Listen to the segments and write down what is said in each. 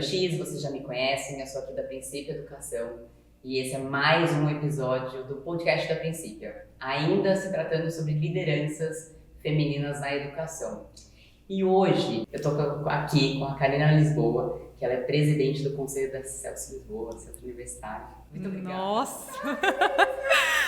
X, vocês já me conhecem, eu sou aqui da Princípio Educação e esse é mais um episódio do podcast da Princípio, ainda se tratando sobre lideranças femininas na educação. E hoje eu estou aqui com a Karina Lisboa, que ela é presidente do Conselho da Celso Lisboa, Centro Universitário. Muito obrigada. Nossa!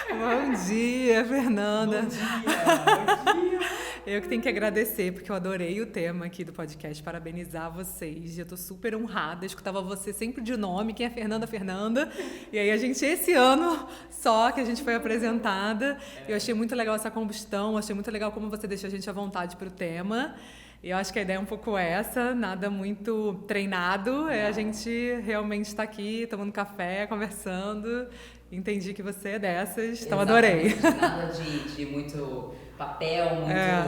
Bom dia, Fernanda! Bom dia! Eu que tenho que agradecer, porque eu adorei o tema aqui do podcast, parabenizar vocês. Eu tô super honrada, escutava você sempre de nome, quem é Fernanda, Fernanda. E aí esse ano só que a gente foi apresentada. Eu achei muito legal essa combustão, achei muito legal como você deixa a gente à vontade para o tema. Eu acho que a ideia é um pouco essa, nada muito treinado, a gente realmente está aqui tomando café, conversando. Entendi que você é dessas, então adorei. Nada de muito papel,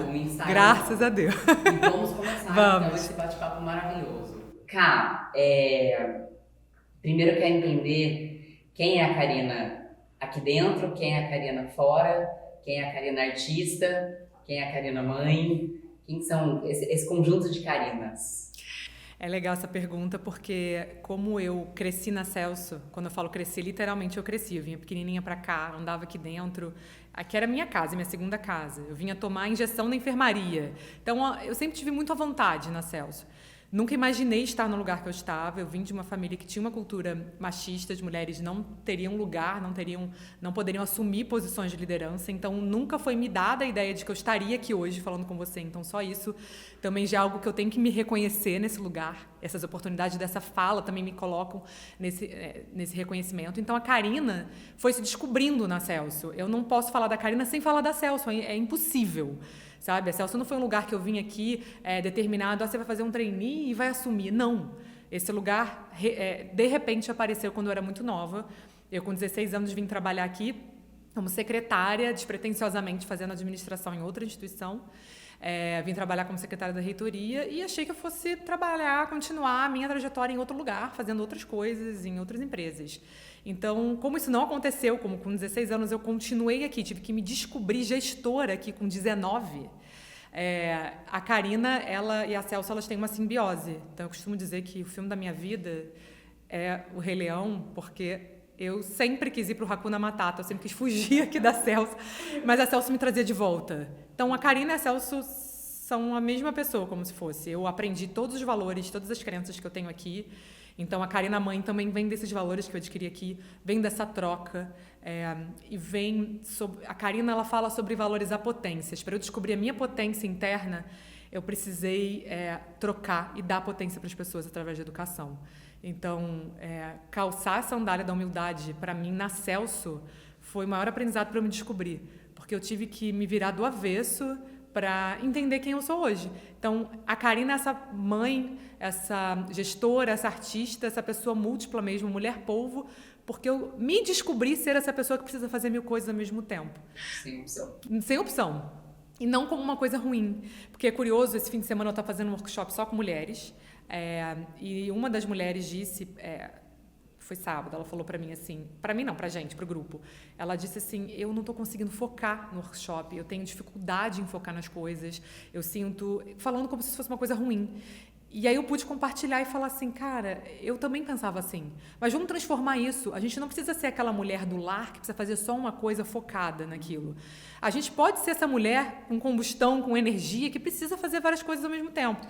muito ensaio. Graças a Deus. E vamos começar então esse bate-papo maravilhoso. Cá, primeiro eu quero entender quem é a Karina aqui dentro, quem é a Karina fora, quem é a Karina artista, quem é a Karina mãe. Quem são esse conjunto de Karinas? É legal essa pergunta porque como eu cresci na Celso, quando eu falo cresci, literalmente eu cresci. Eu vinha pequenininha pra cá, andava aqui dentro. Aqui era minha casa, minha segunda casa. Eu vinha tomar injeção na enfermaria. Então eu sempre tive muita vontade na Celso. Nunca imaginei estar no lugar que eu estava. Eu vim de uma família que tinha uma cultura machista, as mulheres não teriam lugar, não poderiam assumir posições de liderança. Então, nunca foi me dada a ideia de que eu estaria aqui hoje falando com você. Então, só isso também já é algo que eu tenho que me reconhecer nesse lugar. Essas oportunidades dessa fala também me colocam nesse reconhecimento. Então, a Karina foi se descobrindo na Celso. Eu não posso falar da Karina sem falar da Celso, é impossível. Sabe? A Celso não foi um lugar que eu vim aqui determinado, você vai fazer um trainee e vai assumir. Não. Esse lugar, de repente, apareceu quando eu era muito nova. Eu, com 16 anos, vim trabalhar aqui como secretária, despretensiosamente fazendo administração em outra instituição. Vim trabalhar como secretária da reitoria e achei que eu fosse continuar a minha trajetória em outro lugar, fazendo outras coisas, em outras empresas. Então, como isso não aconteceu, como com 16 anos eu continuei aqui, tive que me descobrir gestora aqui com 19. A Karina, ela e a Celso, elas têm uma simbiose. Então, eu costumo dizer que o filme da minha vida é O Rei Leão, porque eu sempre quis ir para o Hakuna Matata, eu sempre quis fugir aqui da Celso, mas a Celso me trazia de volta. Então, a Karina e a Celso são a mesma pessoa, como se fosse. Eu aprendi todos os valores, todas as crenças que eu tenho aqui. Então, a Karina mãe também vem desses valores que eu adquiri aqui, vem dessa troca, e vem sobre... A Karina, ela fala sobre valorizar potências. Para eu descobrir a minha potência interna, eu precisei trocar e dar potência para as pessoas através da educação. Então, calçar a sandália da humildade, para mim, na Celso, foi o maior aprendizado para eu me descobrir. Porque eu tive que me virar do avesso para entender quem eu sou hoje. Então, a Karina é essa mãe, essa gestora, essa artista, essa pessoa múltipla mesmo, mulher-polvo, porque eu me descobri ser essa pessoa que precisa fazer 1000 coisas ao mesmo tempo. Sem opção. Sem opção. E não como uma coisa ruim. Porque é curioso, esse fim de semana eu estava fazendo um workshop só com mulheres, e uma das mulheres disse... foi sábado, ela falou pra mim assim, pra mim não, pra gente, pro grupo, ela disse assim, eu não tô conseguindo focar no workshop, eu tenho dificuldade em focar nas coisas, eu sinto, falando como se isso fosse uma coisa ruim. E aí eu pude compartilhar e falar assim, cara, eu também pensava assim, mas vamos transformar isso, a gente não precisa ser aquela mulher do lar que precisa fazer só uma coisa focada naquilo. A gente pode ser essa mulher com combustão, com energia, que precisa fazer várias coisas ao mesmo tempo.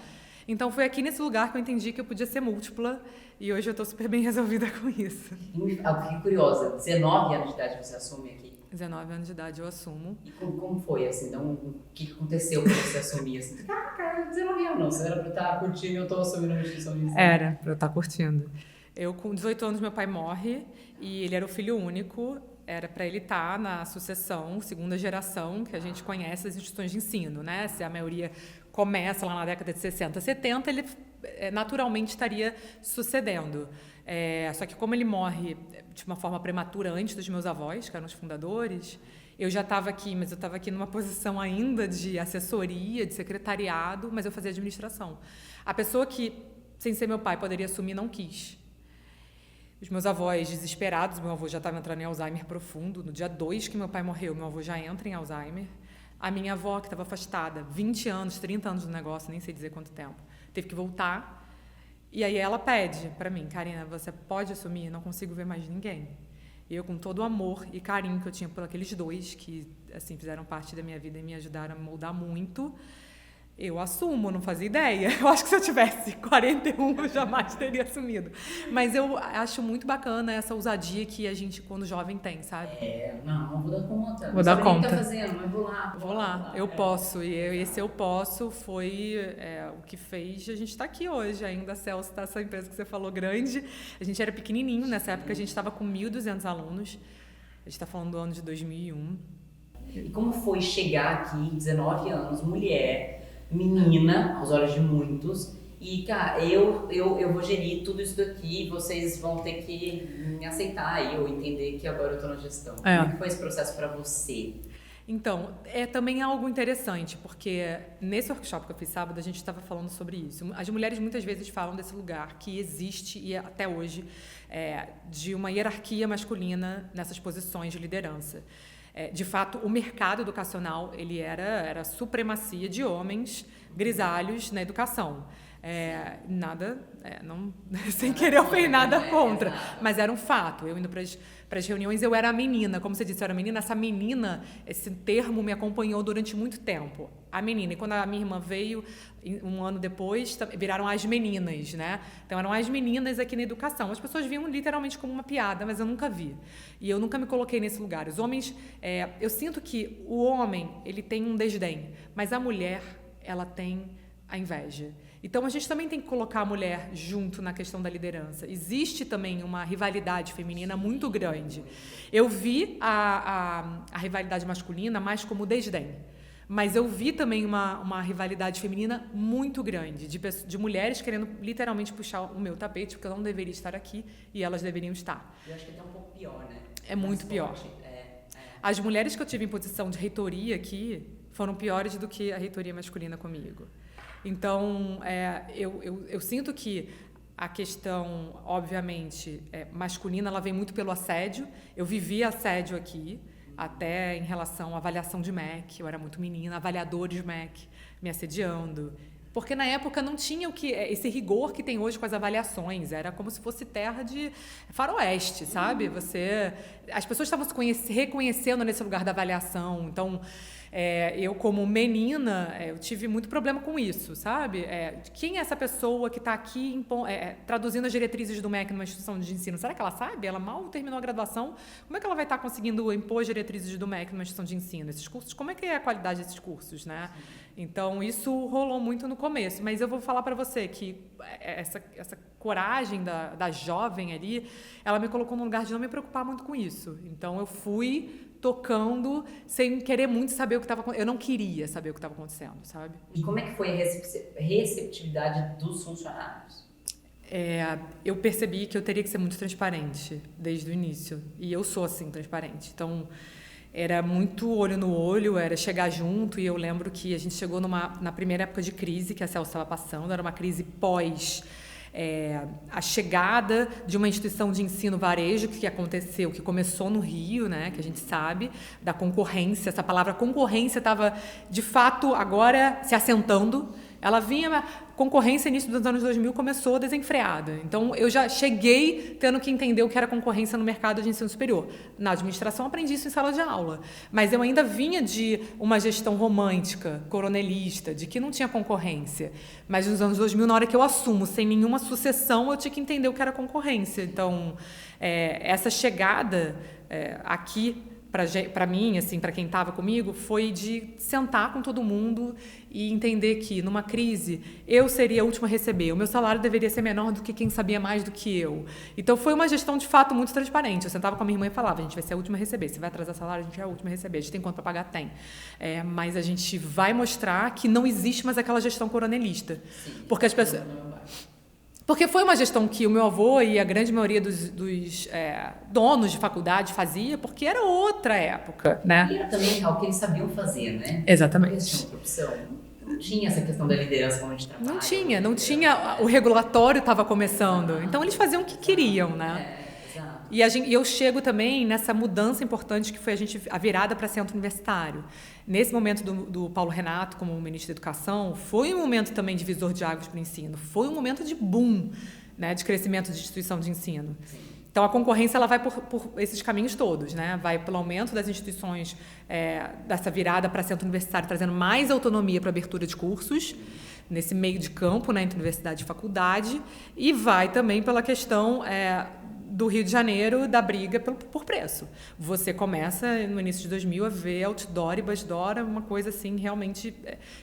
Então, foi aqui nesse lugar que eu entendi que eu podia ser múltipla e hoje eu estou super bem resolvida com isso. Eu fiquei curiosa, 19 anos de idade você assume aqui? 19 anos de idade eu assumo. E como foi, assim, então, o que aconteceu para você assumir, assim? Caraca, 19 anos, você era para estar curtindo e eu estou assumindo uma instituição disso. Era, para eu estar curtindo. Eu, com 18 anos, meu pai morre e ele era o filho único. Era para ele estar na sucessão, segunda geração, que a gente conhece as instituições de ensino, né? Se a maioria começa lá na década de 60, 70, ele naturalmente estaria sucedendo. Só que como ele morre de uma forma prematura antes dos meus avós, que eram os fundadores, eu já estava aqui, mas eu estava aqui numa posição ainda de assessoria, de secretariado, mas eu fazia administração. A pessoa que, sem ser meu pai, poderia assumir, não quis. Os meus avós desesperados, meu avô já estava entrando em Alzheimer profundo, no dia 2 que meu pai morreu, meu avô já entra em Alzheimer. A minha avó, que estava afastada, 20 anos, 30 anos do negócio, nem sei dizer quanto tempo, teve que voltar. E aí ela pede para mim, Karina, você pode assumir? Não consigo ver mais ninguém. E eu, com todo o amor e carinho que eu tinha por aqueles dois, que assim fizeram parte da minha vida e me ajudaram a me moldar muito, eu assumo, não fazia ideia. Eu acho que se eu tivesse 41, eu jamais teria assumido. Mas eu acho muito bacana essa ousadia que a gente, quando jovem, tem, sabe? Não vou dar conta. Vou dar conta. O que tá fazendo, mas vou lá. Vou lá, eu posso. E esse eu posso foi o que fez a gente estar aqui hoje. Ainda a Celso está essa empresa que você falou grande. A gente era pequenininho, nessa época a gente estava com 1.200 alunos. A gente está falando do ano de 2001. E como foi chegar aqui, 19 anos, mulher, menina, aos olhos de muitos, e, cara, eu vou gerir tudo isso daqui, vocês vão ter que me aceitar e eu entender que agora eu tô na gestão. Como é que foi esse processo para você? Então, é também algo interessante, porque nesse workshop que eu fiz sábado, a gente estava falando sobre isso. As mulheres muitas vezes falam desse lugar que existe, e até hoje, de uma hierarquia masculina nessas posições de liderança. De fato, o mercado educacional ele era supremacia de homens grisalhos na educação. Não, sem querer ofender nada contra, mas era um fato. Eu indo para as reuniões, eu era a menina, como você disse, eu era a menina. Essa menina, esse termo me acompanhou durante muito tempo. A menina. E quando a minha irmã veio, um ano depois, viraram as meninas, né? Então eram as meninas aqui na educação. As pessoas viam literalmente como uma piada, mas eu nunca vi. E eu nunca me coloquei nesse lugar. Os homens, eu sinto que o homem, ele tem um desdém, mas a mulher, ela tem a inveja. Então, a gente também tem que colocar a mulher junto na questão da liderança. Existe também uma rivalidade feminina muito grande. Eu vi a rivalidade masculina mais como desdém. Mas eu vi também uma rivalidade feminina muito grande, de mulheres querendo literalmente puxar o meu tapete, porque eu não deveria estar aqui e elas deveriam estar. Eu acho que é até um pouco pior, né? É muito pior. As mulheres que eu tive em posição de reitoria aqui foram piores do que a reitoria masculina comigo. Então, eu sinto que a questão, obviamente, masculina, ela vem muito pelo assédio. Eu vivi assédio aqui, até em relação à avaliação de MEC. Eu era muito menina, avaliadores de MEC me assediando. Porque na época não tinha esse rigor que tem hoje com as avaliações. Era como se fosse terra de faroeste, sabe? As pessoas estavam se reconhecendo nesse lugar da avaliação. Então, eu como menina, eu tive muito problema com isso, sabe? Quem é essa pessoa que está aqui traduzindo as diretrizes do MEC numa instituição de ensino? Será que ela sabe? Ela mal terminou a graduação. Como é que ela vai estar conseguindo impor as diretrizes do MEC numa instituição de ensino? Esses cursos, como é que é a qualidade desses cursos, né? Então, isso rolou muito no começo. Mas eu vou falar para você que essa coragem da jovem ali, ela me colocou num lugar de não me preocupar muito com isso. Então, eu fui tocando sem querer muito saber o que estava acontecendo. Eu não queria saber o que estava acontecendo, sabe? E como é que foi a receptividade dos funcionários? Eu percebi que eu teria que ser muito transparente desde o início. E eu sou, assim, transparente. Então, era muito olho no olho, era chegar junto. E eu lembro que a gente chegou na primeira época de crise que a Celso estava passando. Era uma crise pós a chegada de uma instituição de ensino varejo que aconteceu, que começou no Rio, né, que a gente sabe, da concorrência. Essa palavra concorrência estava, de fato, agora se assentando. Ela vinha, concorrência, início dos anos 2000, começou desenfreada. Então, eu já cheguei tendo que entender o que era concorrência no mercado de ensino superior. Na administração, aprendi isso em sala de aula. Mas eu ainda vinha de uma gestão romântica, coronelista, de que não tinha concorrência. Mas nos anos 2000, na hora que eu assumo, sem nenhuma sucessão, eu tinha que entender o que era concorrência. Então, essa chegada aqui, para mim, assim, para quem estava comigo, foi de sentar com todo mundo e entender que, numa crise, eu seria a última a receber. O meu salário deveria ser menor do que quem sabia mais do que eu. Então, foi uma gestão, de fato, muito transparente. Eu sentava com a minha irmã e falava, a gente vai ser a última a receber. Se vai atrasar salário, a gente é a última a receber. A gente tem quanto para pagar? Tem. Mas a gente vai mostrar que não existe mais aquela gestão coronelista. Sim, porque as pessoas... Porque foi uma gestão que o meu avô e a grande maioria dos donos de faculdade fazia, porque era outra época, né? E era também algo que eles sabiam fazer, né? Exatamente. Eles tinham outra opção. Não tinha essa questão da liderança como de trabalho. Não tinha. O regulatório estava começando. Então, eles faziam o que queriam, né? Exato. E eu chego também nessa mudança importante que foi a virada para centro universitário. Nesse momento do Paulo Renato como ministro da Educação, foi um momento também divisor de águas para o ensino. Foi um momento de boom, né, de crescimento de instituição de ensino. Sim. Então, a concorrência ela vai por esses caminhos todos, né? Vai pelo aumento das instituições, dessa virada para centro universitário, trazendo mais autonomia para a abertura de cursos, nesse meio de campo, né, entre universidade e faculdade, e vai também pela questão do Rio de Janeiro, da briga por preço. Você começa, no início de 2000, a ver outdoor e basdoor, uma coisa assim realmente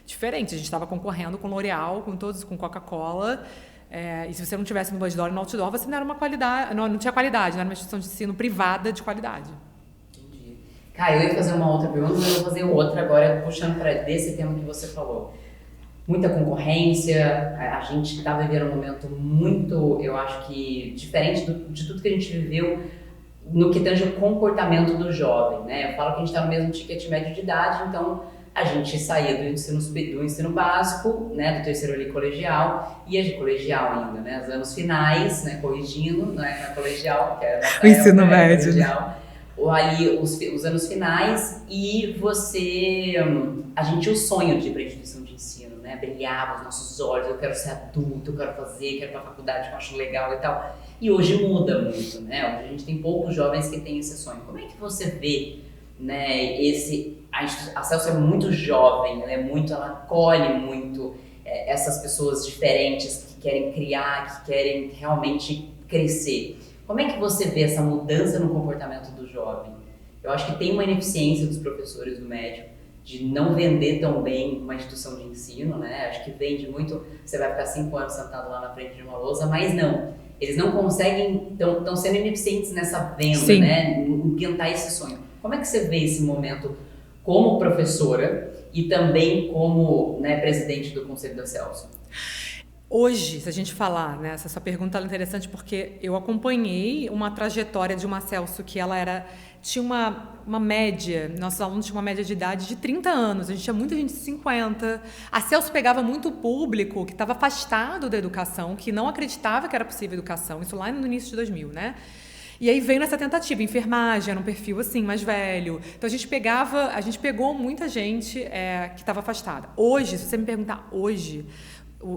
diferente. A gente estava concorrendo com L'Oréal, com Coca-Cola, e se você não tivesse no basdoor e no outdoor, você não era uma qualidade, não tinha qualidade, não era uma instituição de ensino privada de qualidade. Entendi. Eu ia fazer uma outra pergunta, mas eu vou fazer outra agora, puxando para desse tema que você falou. Muita concorrência, a gente está vivendo um momento muito, eu acho que, diferente de tudo que a gente viveu no que tange o comportamento do jovem, né? Eu falo que a gente está no mesmo ticket médio de idade, então a gente saía do ensino básico, né, do terceiro ali colegial, ia de colegial ainda, né, os anos finais, né, corrigindo, né, na colegial, que era o ensino médio, colegial, ou ali os anos finais, e a gente tinha o sonho de ir para a instituição de ensino, né, brilhava os nossos olhos, eu quero ser adulto, eu quero ir para a faculdade que eu acho legal e tal, e hoje muda muito, né, hoje a gente tem poucos jovens que têm esse sonho. Como é que você vê, né, a Celso é muito jovem, ela acolhe muito essas pessoas diferentes que querem criar, que querem realmente crescer. Como é que você vê essa mudança no comportamento do jovem? Eu acho que tem uma ineficiência dos professores do médio de não vender tão bem uma instituição de ensino, né? Acho que vende muito, você vai ficar 5 anos sentado lá na frente de uma lousa, mas não. Eles não conseguem, estão sendo ineficientes nessa venda, Sim. né? Em tentar esse sonho. Como é que você vê esse momento como professora e também como, né, presidente do Conselho da Celso? Hoje, se a gente falar, né, essa sua pergunta é interessante porque eu acompanhei uma trajetória de uma Celso que ela tinha uma média, nossos alunos tinham uma média de idade de 30 anos, a gente tinha muita gente de 50. A Celso pegava muito público que estava afastado da educação, que não acreditava que era possível educação, isso lá no início de 2000, né? E aí veio nessa tentativa, enfermagem, era um perfil assim, mais velho. Então a gente pegou muita gente que estava afastada. Hoje, se você me perguntar hoje,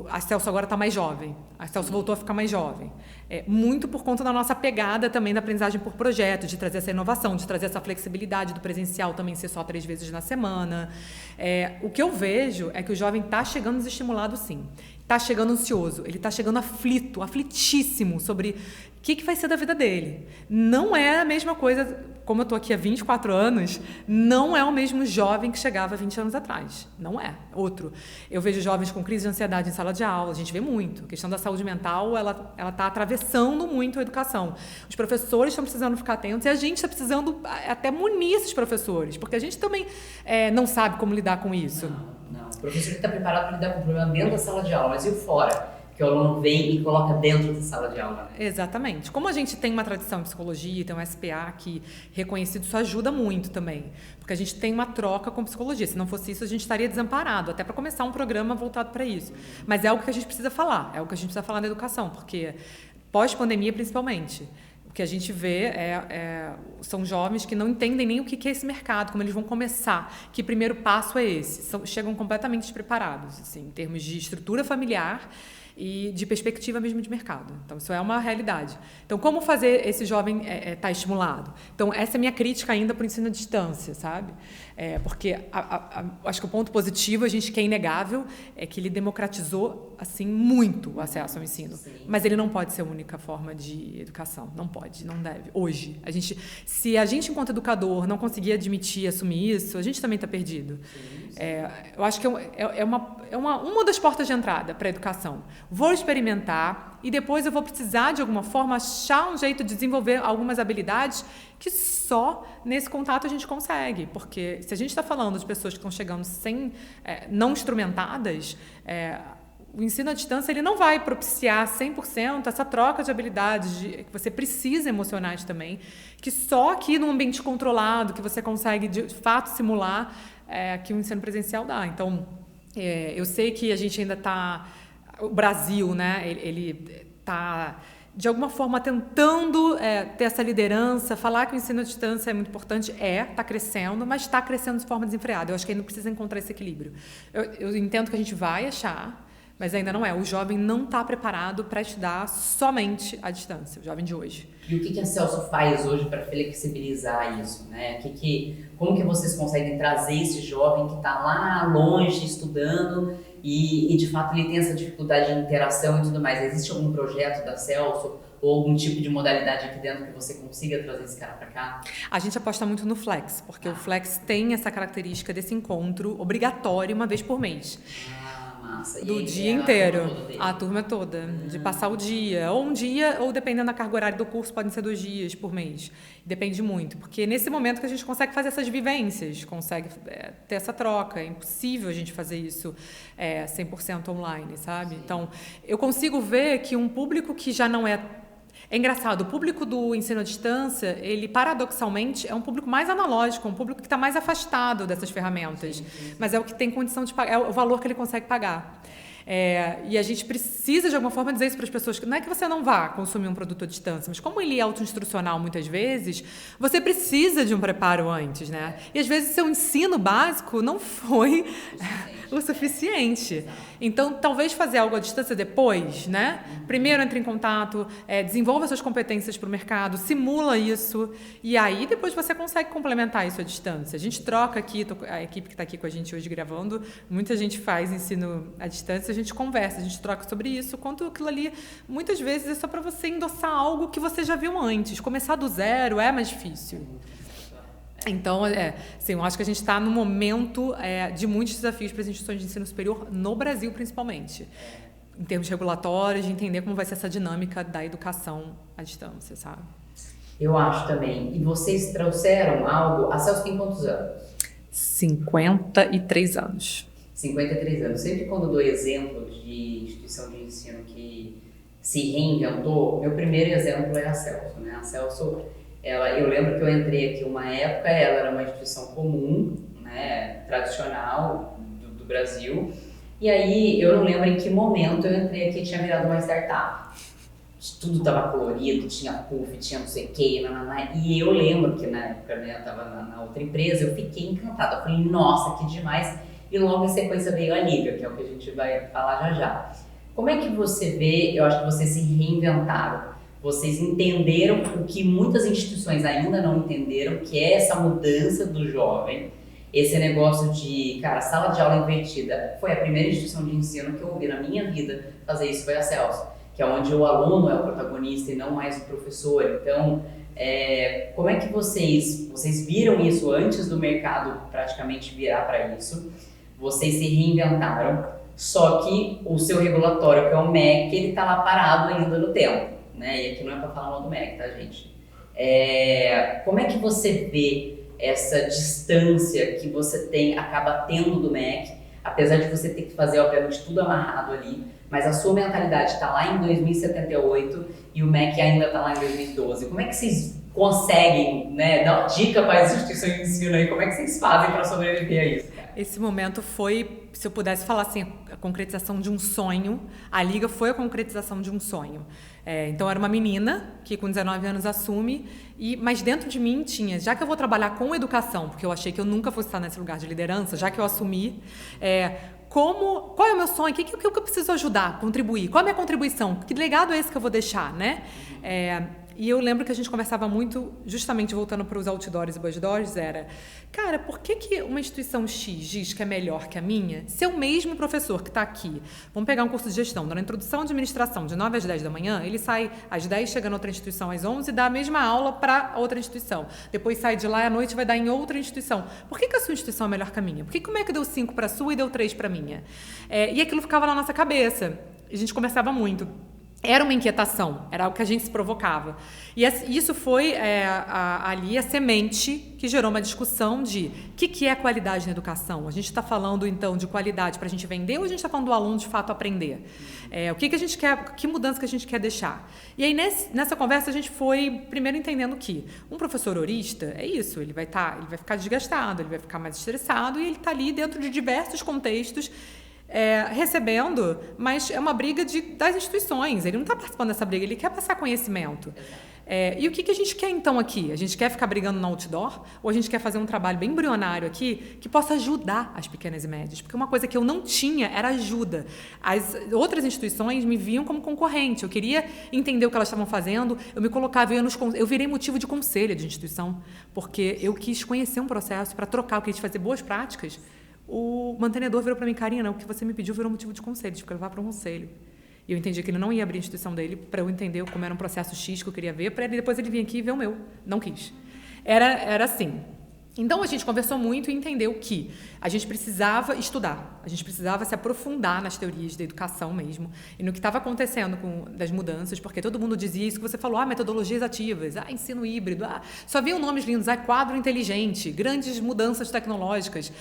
a Celso agora está mais jovem. A Celso voltou a ficar mais jovem. Muito por conta da nossa pegada também da aprendizagem por projeto, de trazer essa inovação, de trazer essa flexibilidade do presencial também ser só 3 vezes na semana. O que eu vejo é que o jovem está chegando desestimulado, sim. Está chegando ansioso, ele está chegando aflito, aflitíssimo sobre o que vai ser da vida dele. Não é a mesma coisa, como eu estou aqui há 24 anos, não é o mesmo jovem que chegava há 20 anos atrás. Não é. Outro. Eu vejo jovens com crise de ansiedade em sala de aula, a gente vê muito. A questão da saúde mental, ela está atravessando muito a educação. Os professores estão precisando ficar atentos e a gente está precisando até munir esses professores, porque a gente também não sabe como lidar com isso. Não. O professor está preparado para lidar com o problema dentro da sala de aula, mas e o fora? Que o aluno vem e coloca dentro da sala de aula. Exatamente. Como a gente tem uma tradição em psicologia, tem um SPA que reconhecido, isso ajuda muito também. Porque a gente tem uma troca com psicologia. Se não fosse isso, a gente estaria desamparado, até para começar um programa voltado para isso. Mas é algo que a gente precisa falar, é algo que a gente precisa falar na educação, porque pós-pandemia, principalmente, o que a gente vê são jovens que não entendem nem o que é esse mercado, como eles vão começar, que primeiro passo é esse. Chegam completamente despreparados, assim, em termos de estrutura familiar e de perspectiva mesmo de mercado. Então, isso é uma realidade. Então, como fazer esse jovem estar estimulado? Então, essa é a minha crítica ainda para o ensino à distância, sabe? Porque acho que o ponto positivo, a gente que é inegável, é que ele democratizou, assim, muito o acesso ao ensino. Sim. Mas ele não pode ser a única forma de educação. Não pode, não deve. Hoje, se a gente, enquanto educador, não conseguir admitir, assumir isso, a gente também está perdido. Sim. Eu acho que é uma das portas de entrada para a educação. Vou experimentar e depois eu vou precisar, de alguma forma, achar um jeito de desenvolver algumas habilidades que só nesse contato a gente consegue. Porque se a gente está falando de pessoas que estão chegando não instrumentadas, o ensino à distância ele não vai propiciar 100% essa troca de habilidades que você precisa emocionais também, que só aqui num ambiente controlado que você consegue de fato simular que o ensino presencial dá. Então, eu sei que a gente ainda está... O Brasil, né, ele está de alguma forma tentando ter essa liderança, falar que o ensino à distância é muito importante, está crescendo, mas está crescendo de forma desenfreada. Eu acho que ainda precisa encontrar esse equilíbrio. Eu entendo que a gente vai achar, mas ainda não é. O jovem não está preparado para estudar somente à distância, o jovem de hoje. E o que a Celso faz hoje para flexibilizar isso, né? Como que vocês conseguem trazer esse jovem que está lá longe estudando e de fato ele tem essa dificuldade de interação e tudo mais? Existe algum projeto da Celso ou algum tipo de modalidade aqui dentro que você consiga trazer esse cara para cá? A gente aposta muito no Flex, porque o Flex tem essa característica desse encontro obrigatório uma vez por mês. Massa. Do dia inteiro, a turma toda, de passar o dia, ou um dia, ou dependendo da carga horária do curso, podem ser 2 dias por mês. Depende muito, porque é nesse momento que a gente consegue fazer essas vivências, consegue ter essa troca. É impossível a gente fazer isso 100% online, sabe? Sim. Então, eu consigo ver que um público que já não é... É engraçado, o público do ensino à distância, ele paradoxalmente é um público mais analógico, um público que está mais afastado dessas ferramentas, sim. Mas é o que tem condição de pagar, é o valor que ele consegue pagar. E a gente precisa, de alguma forma, dizer isso para as pessoas, que não é que você não vá consumir um produto à distância, mas como ele é autoinstrucional muitas vezes, você precisa de um preparo antes, né? E às vezes seu ensino básico não foi o suficiente. Então, talvez fazer algo à distância depois, né? Primeiro entre em contato, desenvolva suas competências para o mercado, simula isso, e aí depois você consegue complementar isso à distância. A gente troca aqui, a equipe que está aqui com a gente hoje gravando, muita gente faz ensino à distância, a gente conversa, a gente troca sobre isso, quanto aquilo ali, muitas vezes é só para você endossar algo que você já viu antes. Começar do zero é mais difícil. Então, sim, eu acho que a gente está num momento de muitos desafios para as instituições de ensino superior, no Brasil principalmente, em termos regulatórios, de entender como vai ser essa dinâmica da educação à distância, sabe? Eu acho também. E vocês trouxeram algo... A Celso tem quantos anos? 53 anos. 53 anos. Sempre quando dou exemplos de instituição de ensino que se reinventou, meu primeiro exemplo é a Celso, né? A Celso... eu lembro que eu entrei aqui uma época, ela era uma instituição comum, né, tradicional do Brasil, e aí eu não lembro em que momento eu entrei aqui e tinha virado uma startup. Tudo estava colorido, tinha puff, tinha não sei o que, e eu lembro que na época, né, eu estava na outra empresa, eu fiquei encantada, eu falei, nossa, que demais, e logo em sequência veio a Liga, que é o que a gente vai falar já já. Como é que você vê, eu acho que vocês se reinventaram, vocês entenderam o que muitas instituições ainda não entenderam, que é essa mudança do jovem, esse negócio de, cara, sala de aula invertida. Foi a primeira instituição de ensino que eu ouvi na minha vida fazer isso, foi a Celso, que é onde o aluno é o protagonista e não mais o professor. Então, como é que vocês viram isso antes do mercado praticamente virar para isso? Vocês se reinventaram, só que o seu regulatório, que é o MEC, ele está lá parado ainda no tempo. Né? E aqui não é para falar mal do MEC, tá, gente? Como é que você vê essa distância que você acaba tendo do MEC, apesar de você ter que fazer, obviamente, tudo amarrado ali, mas a sua mentalidade está lá em 2078 e o MEC ainda está lá em 2012. Como é que vocês conseguem, né, dar uma dica para as instituições de ensino aí? Como é que vocês fazem para sobreviver a isso? Esse momento foi, se eu pudesse falar assim, a concretização de um sonho. A Liga foi a concretização de um sonho. Então, era uma menina que com 19 anos assume, mas dentro de mim tinha, já que eu vou trabalhar com educação, porque eu achei que eu nunca fosse estar nesse lugar de liderança, já que eu assumi, qual é o meu sonho? O que eu preciso ajudar, contribuir? Qual é a minha contribuição? Que legado é esse que eu vou deixar, né? E eu lembro que a gente conversava muito, justamente voltando para os outdoors e buzzdoors, era, cara, por que uma instituição X diz que é melhor que a minha, se é o mesmo professor que está aqui, vamos pegar um curso de gestão, dando introdução à administração, de 9 às 10 da manhã, ele sai às 10, chega na outra instituição às 11 e dá a mesma aula para outra instituição. Depois sai de lá à noite e vai dar em outra instituição. Por que a sua instituição é melhor que a minha? Como é que deu 5 para a sua e deu 3 para a minha? E aquilo ficava na nossa cabeça. A gente conversava muito. Era uma inquietação, era algo que a gente se provocava. E isso foi ali a semente que gerou uma discussão de o que é qualidade na educação. A gente está falando, então, de qualidade para a gente vender ou a gente está falando do aluno, de fato, aprender? O que a gente quer, que mudança que a gente quer deixar? E aí, nessa conversa, a gente foi primeiro entendendo que um professor horista é isso, ele vai ficar desgastado, ele vai ficar mais estressado e ele está ali dentro de diversos contextos recebendo, mas é uma briga das instituições. Ele não está participando dessa briga, ele quer passar conhecimento. E o que a gente quer então aqui? A gente quer ficar brigando no outdoor? Ou a gente quer fazer um trabalho bem embrionário aqui que possa ajudar as pequenas e médias? Porque uma coisa que eu não tinha era ajuda. As outras instituições me viam como concorrente. Eu queria entender o que elas estavam fazendo, eu me colocava, eu virei motivo de conselho de instituição, porque eu quis conhecer um processo para trocar, eu quis fazer boas práticas. O mantenedor virou para mim, Karina, o que você me pediu virou motivo de conselho, tive que levar para um conselho. E eu entendi que ele não ia abrir a instituição dele para eu entender como era um processo X que eu queria ver, para depois ele vir aqui e ver o meu. Não quis. Era assim. Então, a gente conversou muito e entendeu que a gente precisava estudar, a gente precisava se aprofundar nas teorias da educação mesmo e no que estava acontecendo das mudanças, porque todo mundo dizia isso que você falou, metodologias ativas, ensino híbrido, só viam nomes lindos, quadro inteligente, grandes mudanças tecnológicas.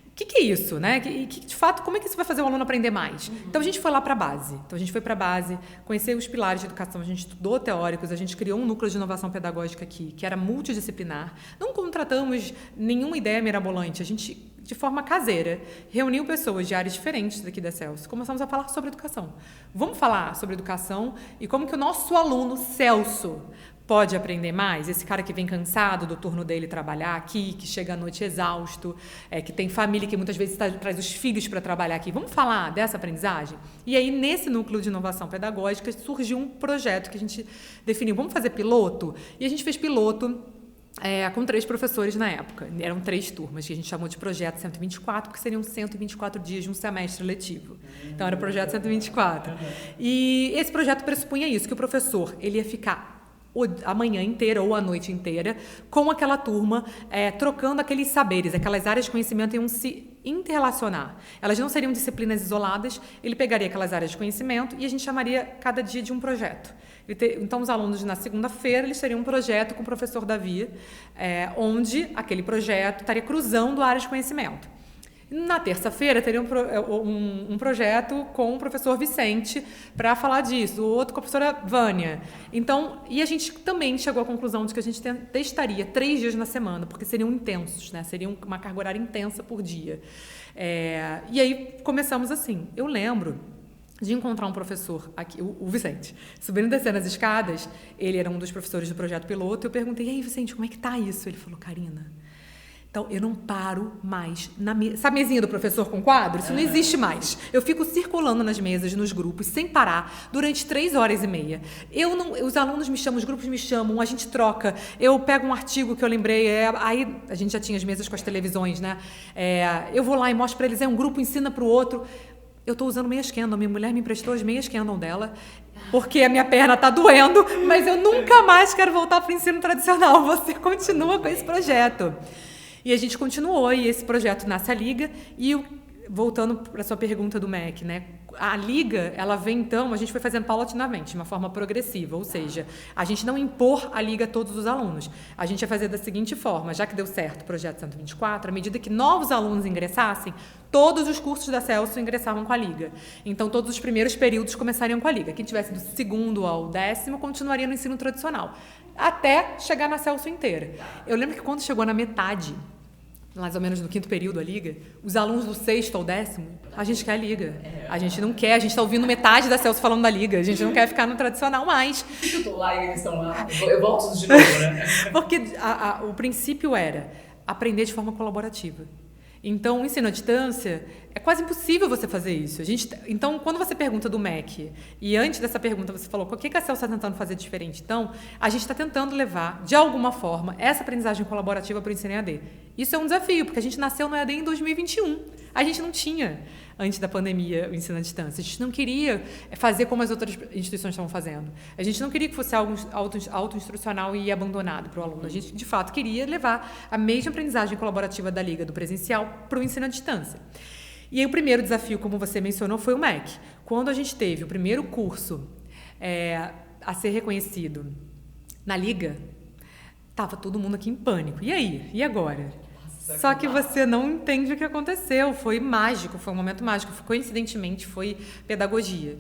O que é isso, né? De fato, como é que isso vai fazer o aluno aprender mais? Então, a gente foi lá para a base. Então, a gente foi para a base, conheceu os pilares de educação, a gente estudou teóricos, a gente criou um núcleo de inovação pedagógica aqui, que era multidisciplinar. Não contratamos nenhuma ideia mirabolante, a gente, de forma caseira, reuniu pessoas de áreas diferentes daqui da Celso. Começamos a falar sobre educação. Vamos falar sobre educação e como que o nosso aluno Celso pode aprender mais? Esse cara que vem cansado do turno dele trabalhar aqui, que chega à noite exausto, que tem família que muitas vezes traz os filhos para trabalhar aqui. Vamos falar dessa aprendizagem? E aí, nesse núcleo de inovação pedagógica, surgiu um projeto que a gente definiu. Vamos fazer piloto? E a gente fez piloto com 3 professores na época. Eram 3 turmas, que a gente chamou de Projeto 124, porque seriam 124 dias de um semestre letivo. Então, era o Projeto 124. E esse projeto pressupunha isso, que o professor ele ia ficar a manhã inteira ou a noite inteira com aquela turma, trocando aqueles saberes, aquelas áreas de conhecimento iam se interrelacionar. Elas não seriam disciplinas isoladas, ele pegaria aquelas áreas de conhecimento e a gente chamaria cada dia de um projeto. Então, os alunos, na segunda-feira, eles teriam um projeto com o professor Davi, onde aquele projeto estaria cruzando áreas de conhecimento. Na terça-feira, teria um projeto com o professor Vicente para falar disso, o outro com a professora Vânia. Então, e a gente também chegou à conclusão de que a gente testaria 3 dias na semana, porque seriam intensos, né? Seriam uma carga horária intensa por dia. E aí, começamos assim. Eu lembro de encontrar um professor aqui, o Vicente, subindo e descendo as escadas. Ele era um dos professores do projeto piloto. Eu perguntei, e aí, Vicente, como é que tá isso? Ele falou, Karina, então, eu não paro mais na mesa. Sabe a mesinha do professor com quadro? Isso não existe mais. Eu fico circulando nas mesas, nos grupos, sem parar, durante 3 horas e meia. Os alunos me chamam, os grupos me chamam, a gente troca. Eu pego um artigo que eu lembrei, aí a gente já tinha as mesas com as televisões, né? Eu vou lá e mostro para eles, um grupo ensina para o outro. Eu estou usando meias Kendall, minha mulher me emprestou as meias Kendall dela, porque a minha perna está doendo, mas eu nunca mais quero voltar para o ensino tradicional. Você continua com esse projeto. E a gente continuou, e esse projeto nasce a Liga, e voltando para a sua pergunta do MEC, né? A Liga, ela vem então, a gente foi fazendo paulatinamente, de uma forma progressiva, ou seja, a gente não impor a Liga a todos os alunos. A gente ia fazer da seguinte forma, já que deu certo o projeto 124, à medida que novos alunos ingressassem, todos os cursos da Celso ingressavam com a Liga. Então, todos os primeiros períodos começariam com a Liga. Quem tivesse do 2º ao 10º continuaria no ensino tradicional, até chegar na Celso inteira. Eu lembro que quando chegou na metade, mais ou menos no 5º período, a Liga, os alunos do 6º ao 10º, a gente quer a Liga. A gente não quer, a gente está ouvindo metade da Celso falando da Liga, a gente não quer ficar no tradicional mais. Eu tô lá e eles estão lá, eu volto de novo, né? Porque o princípio era aprender de forma colaborativa. Então, o ensino à distância, é quase impossível você fazer isso. Então, quando você pergunta do MEC, e antes dessa pergunta você falou, o que a Celso está tentando fazer diferente? Então, a gente está tentando levar, de alguma forma, essa aprendizagem colaborativa para o ensino EAD. Isso é um desafio, porque a gente nasceu no EAD em 2021. A gente não tinha, antes da pandemia, o ensino à distância. A gente não queria fazer como as outras instituições estavam fazendo. A gente não queria que fosse algo auto-instrucional e abandonado para o aluno. A gente, de fato, queria levar a mesma aprendizagem colaborativa da Liga do presencial para o ensino à distância. E aí, o primeiro desafio, como você mencionou, foi o MEC. Quando a gente teve o primeiro curso a ser reconhecido na Liga, estava todo mundo aqui em pânico. E aí? E agora? Só que você não entende o que aconteceu. Foi mágico, foi um momento mágico. Coincidentemente, foi pedagogia.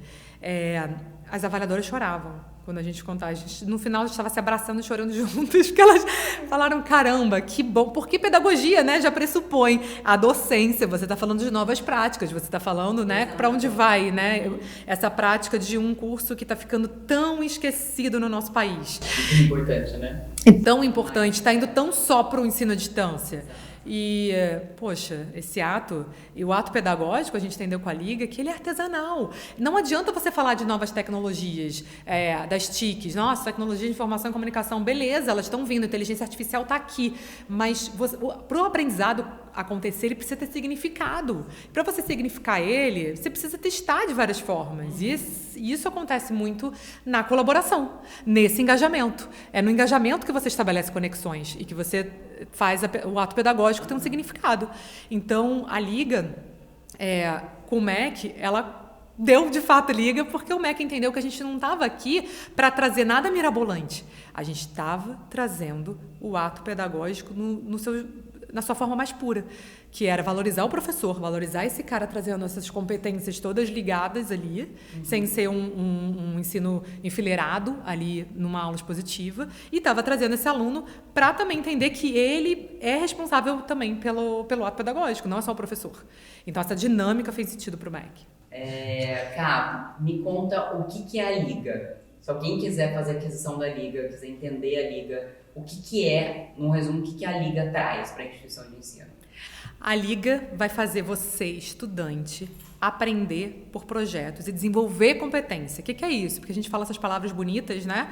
As avaliadoras choravam. quando a gente contar. No final, a gente estava se abraçando e chorando juntas, porque elas falaram, caramba, que bom. Porque pedagogia, né, já pressupõe a docência, você está falando de novas práticas, você está falando, né, para onde vai, né, essa prática de um curso que está ficando tão esquecido no nosso país. Muito importante, né? É tão importante, está indo tão só para o ensino à distância. E, poxa, esse ato, e o ato pedagógico, a gente entendeu com a Liga, que ele é artesanal. Não adianta você falar de novas tecnologias, das TICs. Nossa, tecnologia de informação e comunicação, beleza, elas estão vindo, a inteligência artificial está aqui. Mas para o aprendizado acontecer, ele precisa ter significado. Para você significar ele, você precisa testar de várias formas. E isso acontece muito na colaboração, nesse engajamento. É no engajamento que você estabelece conexões e que você faz o ato pedagógico ter um significado. Então, a Liga, com o MEC, ela deu de fato Liga, porque o MEC entendeu que a gente não estava aqui para trazer nada mirabolante. A gente estava trazendo o ato pedagógico na sua forma mais pura, que era valorizar o professor, valorizar esse cara trazendo essas competências todas ligadas ali, sem ser um ensino enfileirado ali numa aula expositiva, e estava trazendo esse aluno para também entender que ele é responsável também pelo ato pedagógico, não é só o professor. Então, essa dinâmica fez sentido para o MEC. Cá, me conta o que é a Liga. Se alguém quiser fazer aquisição da Liga, quiser entender a Liga, o que é, num resumo, o que a Liga traz para a instituição de ensino? A Liga vai fazer você, estudante, aprender por projetos e desenvolver competência. O que é isso? Porque a gente fala essas palavras bonitas, né?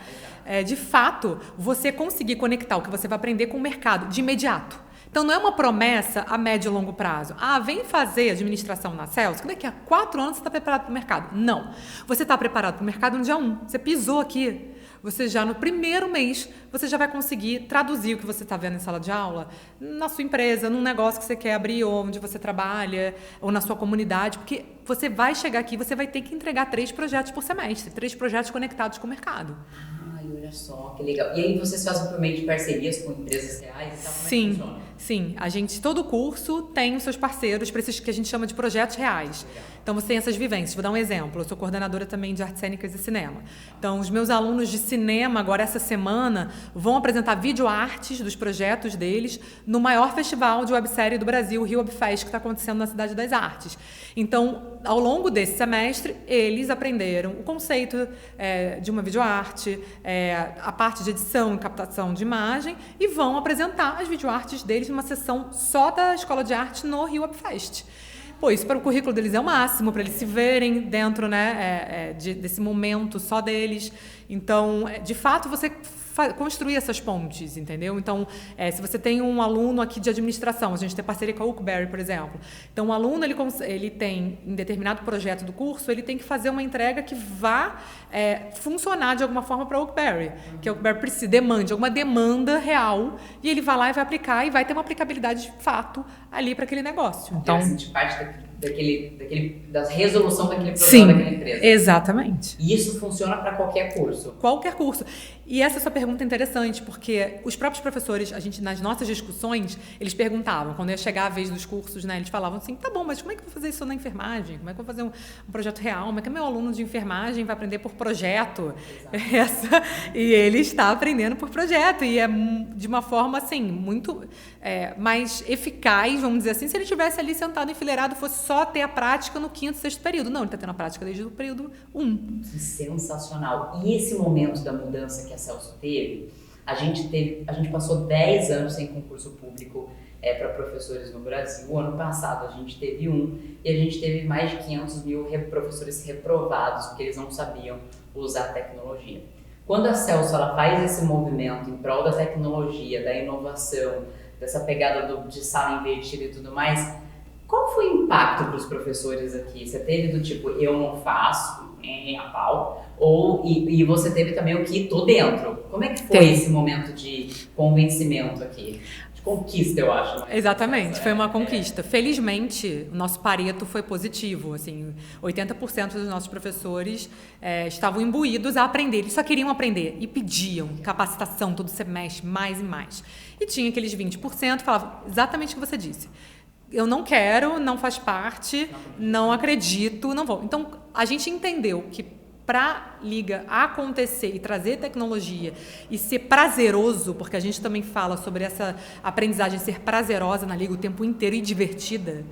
De fato, você conseguir conectar o que você vai aprender com o mercado de imediato. Então, não é uma promessa a médio e longo prazo. Vem fazer administração na Celso, que daqui a 4 anos você está preparado para o mercado. Não. Você está preparado para o mercado no dia 1. Você pisou aqui. Você já no primeiro mês, você já vai conseguir traduzir o que você está vendo em sala de aula na sua empresa, num negócio que você quer abrir, ou onde você trabalha, ou na sua comunidade, porque você vai chegar aqui, você vai ter que entregar 3 projetos por semestre, 3 projetos conectados com o mercado. Olha só, que legal. E aí vocês fazem por meio de parcerias com empresas reais e tal? Como é que funciona? Sim. Todo curso tem os seus parceiros para esses que a gente chama de projetos reais. Então, você tem essas vivências. Vou dar um exemplo. Eu sou coordenadora também de artes cênicas e cinema. Então, os meus alunos de cinema, agora essa semana, vão apresentar videoartes dos projetos deles no maior festival de websérie do Brasil, o Rio Webfest, que está acontecendo na Cidade das Artes. Então, ao longo desse semestre, eles aprenderam o conceito de uma videoarte, a parte de edição e captação de imagem, e vão apresentar as videoartes deles numa sessão só da Escola de Arte no Rio Webfest. Isso para o currículo deles é o máximo, para eles se verem dentro, né, desse momento só deles. Então, de fato, você construir essas pontes, entendeu? Então, se você tem um aluno aqui de administração, a gente tem parceria com a Oakberry, por exemplo. Então, o aluno, ele tem, em determinado projeto do curso, ele tem que fazer uma entrega que vá funcionar de alguma forma para a Oakberry, que a Oakberry demande alguma demanda real, e ele vai lá e vai aplicar, e vai ter uma aplicabilidade de fato ali para aquele negócio. Então, de parte da resolução daquele problema daquela empresa. Exatamente. E isso funciona para qualquer curso? Qualquer curso. E essa sua pergunta é interessante, porque os próprios professores, nas nossas discussões, eles perguntavam, quando ia chegar a vez dos cursos, né, eles falavam assim, tá bom, mas como é que eu vou fazer isso na enfermagem? Como é que eu vou fazer um projeto real? Como é que meu aluno de enfermagem vai aprender por projeto? E ele está aprendendo por projeto, e é de uma forma, assim, muito mais eficaz, vamos dizer assim, se ele estivesse ali sentado enfileirado, fosse só ter a prática no 5º, 6º período. Não, ele está tendo a prática desde o período 1. Que sensacional. E esse momento da mudança que a Celso teve, a gente passou 10 anos sem concurso público para professores no Brasil. O ano passado a gente teve um, e a gente teve mais de 500 mil professores reprovados porque eles não sabiam usar a tecnologia. Quando a Celso ela faz esse movimento em prol da tecnologia, da inovação, dessa pegada de sala invertida e tudo mais, qual foi o impacto para os professores aqui? Você teve do tipo, eu não faço, a pau, e você teve também o que tô dentro. Como é que foi esse momento de convencimento aqui? De conquista, eu acho. Exatamente, foi uma conquista. Felizmente, o nosso pareto foi positivo. Assim, 80% dos nossos professores estavam imbuídos a aprender. Eles só queriam aprender e pediam capacitação todo semestre, mais e mais. E tinha aqueles 20% que falavam exatamente o que você disse. Eu não quero, não faz parte, não acredito, não vou. Então, a gente entendeu que para Liga acontecer e trazer tecnologia e ser prazeroso, porque a gente também fala sobre essa aprendizagem ser prazerosa na Liga o tempo inteiro e divertida,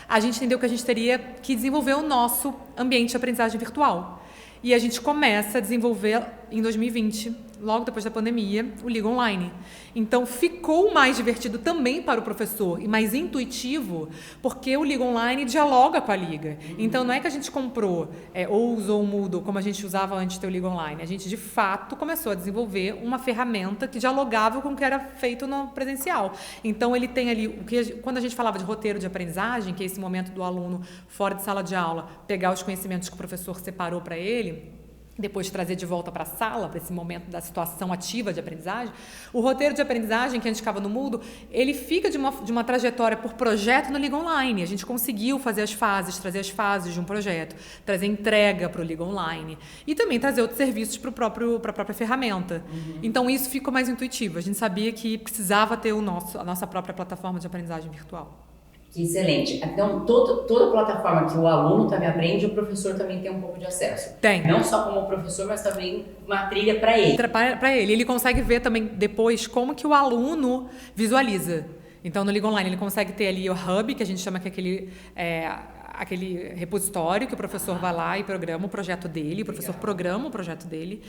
a gente entendeu que a gente teria que desenvolver o nosso ambiente de aprendizagem virtual. E a gente começa a desenvolver em 2020, logo depois da pandemia, o Liga Online. Então, ficou mais divertido também para o professor e mais intuitivo, porque o Liga Online dialoga com a Liga. Então, não é que a gente comprou ou usou o Moodle como a gente usava antes de ter o Liga Online. A gente, de fato, começou a desenvolver uma ferramenta que dialogava com o que era feito no presencial. Então, ele tem ali, quando a gente falava de roteiro de aprendizagem, que é esse momento do aluno fora de sala de aula, pegar os conhecimentos que o professor separou para ele, depois trazer de volta para a sala, para esse momento da situação ativa de aprendizagem, o roteiro de aprendizagem que a gente ficava no Moodle, ele fica de uma trajetória por projeto no Liga Online. A gente conseguiu fazer as fases, trazer as fases de um projeto, trazer entrega para o Liga Online e também trazer outros serviços para a própria ferramenta. Então, isso ficou mais intuitivo. A gente sabia que precisava ter a nossa própria plataforma de aprendizagem virtual. Que excelente. Então, toda plataforma que o aluno também aprende, o professor também tem um pouco de acesso. Tem. Não só como professor, mas também uma trilha para ele. Para ele. Ele consegue ver também depois como que o aluno visualiza. Então, no Liga Online, ele consegue ter ali o hub, que a gente chama que é aquele repositório que o professor vai lá e programa o projeto dele, o professor programa o projeto dele,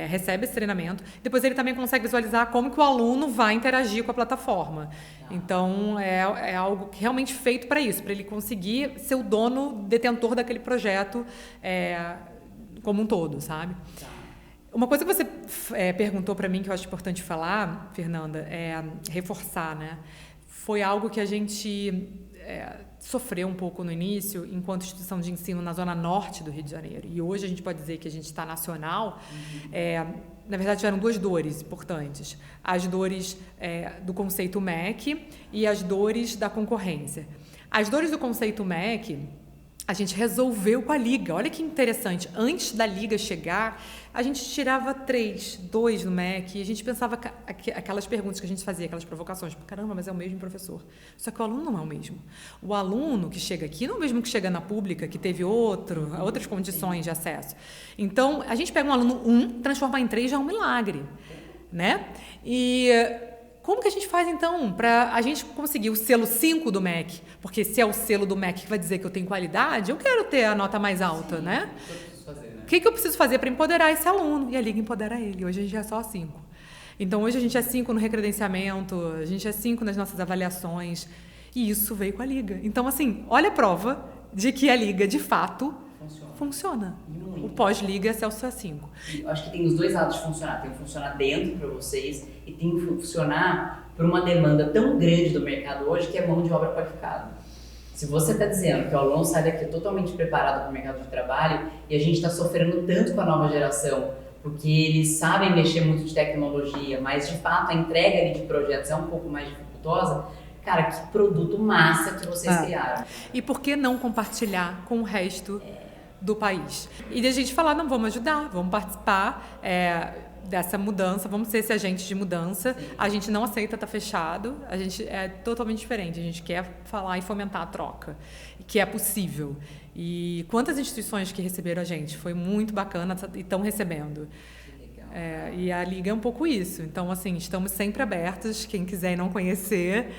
recebe esse treinamento. Depois ele também consegue visualizar como que o aluno vai interagir com a plataforma. Então, é algo realmente feito para isso, para ele conseguir ser o dono, detentor daquele projeto como um todo, sabe? Uma coisa que você perguntou para mim, que eu acho importante falar, Fernanda, é reforçar, né? Foi algo que a gente sofreu um pouco no início, enquanto instituição de ensino na zona norte do Rio de Janeiro. E hoje a gente pode dizer que a gente está nacional. Na verdade, tiveram duas dores importantes. As dores do conceito MEC e as dores da concorrência. As dores do conceito MEC, a gente resolveu com a Liga. Olha que interessante. Antes da Liga chegar, a gente tirava 3, 2 no MEC e a gente pensava aquelas perguntas que a gente fazia, aquelas provocações. Caramba, mas é o mesmo professor. Só que o aluno não é o mesmo. O aluno que chega aqui não é o mesmo que chega na pública, que teve outras condições de acesso. Então, a gente pega um aluno 1, transformar em 3 já é um milagre, né? E como que a gente faz, então, para a gente conseguir o selo 5 do MEC? Porque se é o selo do MEC que vai dizer que eu tenho qualidade, eu quero ter a nota mais alta, né? O que eu preciso fazer para empoderar esse aluno? E a Liga empodera ele. Hoje a gente é só 5. Então, hoje a gente é 5 no recredenciamento, a gente é 5 nas nossas avaliações. E isso veio com a Liga. Então, assim, olha a prova de que a Liga, de fato, funciona. O pós-Liga é Celso é 5. Eu acho que tem os dois lados de funcionar. Tem que funcionar dentro para vocês e tem que funcionar por uma demanda tão grande do mercado hoje que é mão de obra qualificada. Se você está dizendo que o aluno sai daqui totalmente preparado para o mercado de trabalho e a gente está sofrendo tanto com a nova geração, porque eles sabem mexer muito de tecnologia, mas de fato a entrega ali de projetos é um pouco mais dificultosa, cara, que produto massa que vocês criaram. E por que não compartilhar com o resto do país? E a gente falar, não, vamos ajudar, vamos participar dessa mudança, vamos ser esse agente de mudança. Sim. A gente não aceita estar fechado, a gente é totalmente diferente, a gente quer falar e fomentar a troca, que é possível. E quantas instituições que receberam a gente, foi muito bacana e estão recebendo. E a Liga é um pouco isso. Então, assim, estamos sempre abertos. Quem quiser e não conhecer,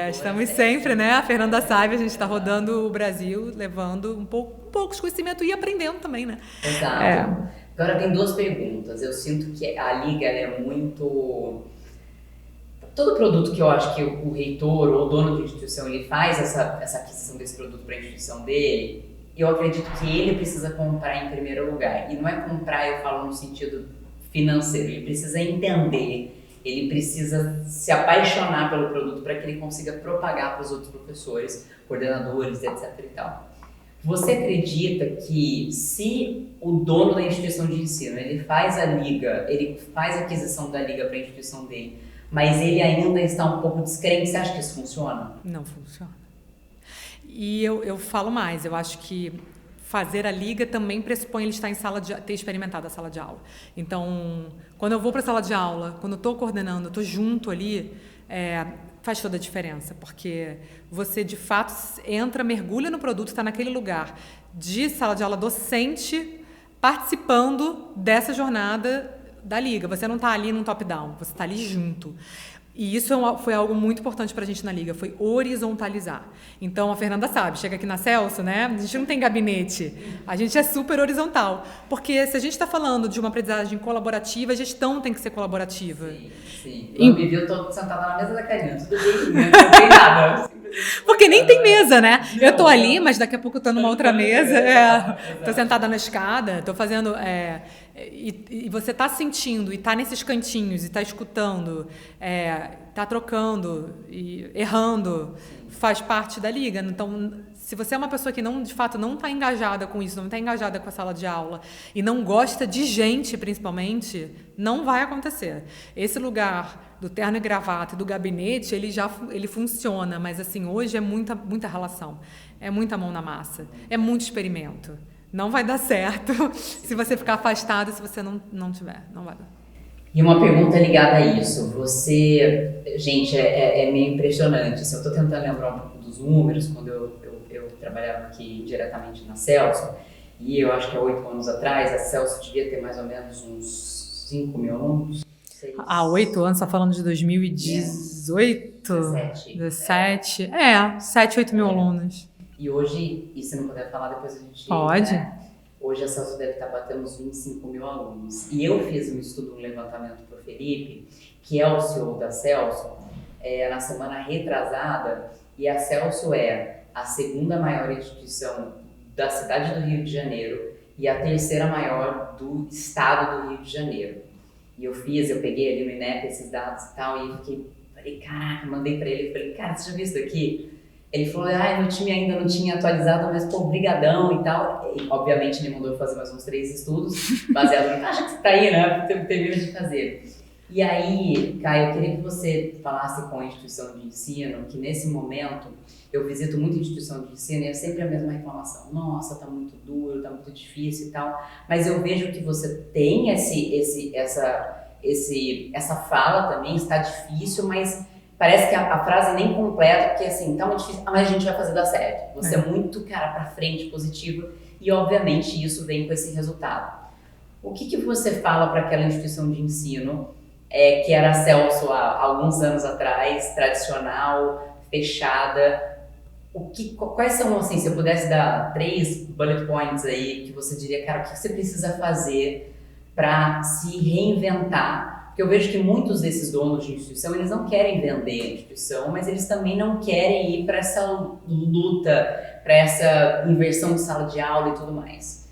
estamos sempre, né? A Fernanda Saiba, a gente está rodando o Brasil, levando um pouco de conhecimento e aprendendo também, né? Exato. Agora, tem 2 perguntas. Eu sinto que a Liga é muito... Todo produto que eu acho que o reitor ou o dono de instituição ele faz essa aquisição desse produto para a instituição dele, eu acredito que ele precisa comprar em primeiro lugar. E não é comprar, eu falo no sentido financeiro, ele precisa entender, ele precisa se apaixonar pelo produto para que ele consiga propagar para os outros professores, coordenadores, etc. e tal. Você acredita que se o dono da instituição de ensino, ele faz a Liga, ele faz a aquisição da Liga para a instituição dele, mas ele ainda está um pouco descrente, você acha que isso funciona? Não funciona. E eu falo mais, eu acho que fazer a Liga também pressupõe ele estar ter experimentado a sala de aula. Então, quando eu vou para a sala de aula, quando eu estou coordenando, eu estou junto ali, faz toda a diferença, porque você, de fato, mergulha no produto, está naquele lugar de sala de aula docente participando dessa jornada da Liga. Você não está ali num top-down, você está ali junto. E isso foi algo muito importante pra gente na Liga, foi horizontalizar. Então, a Fernanda sabe, chega aqui na Celso, né? A gente não tem gabinete, a gente é super horizontal. Porque se a gente está falando de uma aprendizagem colaborativa, a gestão tem que ser colaborativa. Sim. Eu me vi, eu tô sentada na mesa da Karina, tudo bem, não tem nada. Porque nem tem mesa, né? Eu tô ali, mas daqui a pouco eu tô numa outra mesa. Tô sentada na escada, tô fazendo... E você tá sentindo, e tá nesses cantinhos, e tá escutando, tá trocando, e errando, faz parte da Liga. Então, se você é uma pessoa que de fato não está engajada com isso, não está engajada com a sala de aula, e não gosta de gente, principalmente, não vai acontecer. Esse lugar do terno e gravata e do gabinete, ele funciona, mas assim, hoje é muita relação, é muita mão na massa, é muito experimento. Não vai dar certo se você ficar afastado, se você não tiver, não vai dar. E uma pergunta ligada a isso, você, gente, é meio impressionante, assim, eu estou tentando lembrar um pouco dos números, quando eu trabalhava aqui diretamente na Celso, e eu acho que há 8 anos atrás, a Celso devia ter mais ou menos uns 5 mil alunos. Há 8 anos, você está falando de 2018? 17. 7, 8 mil alunos. E hoje, e se não puder falar, depois a gente... Pode. Né? Hoje a Celso deve estar batendo uns 25 mil alunos. E eu fiz um estudo, um levantamento para o Felipe, que é o CEO da Celso, na semana retrasada, e a Celso é a segunda maior instituição da cidade do Rio de Janeiro e a terceira maior do estado do Rio de Janeiro. E eu peguei ali no INEP esses dados e tal, e falei, caraca, mandei para ele, falei, cara, você já viu isso daqui? Ele falou, meu time ainda não tinha atualizado, mas pô, brigadão e tal. E, obviamente, ele mandou fazer mais uns 3 estudos, baseado no já que você tá aí, né, termina de fazer. E aí, Caio, eu queria que você falasse com a instituição de ensino, que nesse momento, eu visito muita instituição de ensino e é sempre a mesma reclamação. Nossa, tá muito duro, tá muito difícil e tal. Mas eu vejo que você tem essa fala também, está difícil, mas... Parece que a frase nem completa, porque assim, tá muito difícil, mas a gente vai fazer dar certo. Você é muito cara pra frente, positivo, e obviamente isso vem com esse resultado. O que você fala para aquela instituição de ensino que era a Celso há alguns anos atrás, tradicional, fechada? Quais são, assim, se eu pudesse dar 3 bullet points aí, que você diria, cara, o que você precisa fazer para se reinventar? Porque eu vejo que muitos desses donos de instituição, eles não querem vender a instituição, mas eles também não querem ir para essa luta, para essa inversão de sala de aula e tudo mais.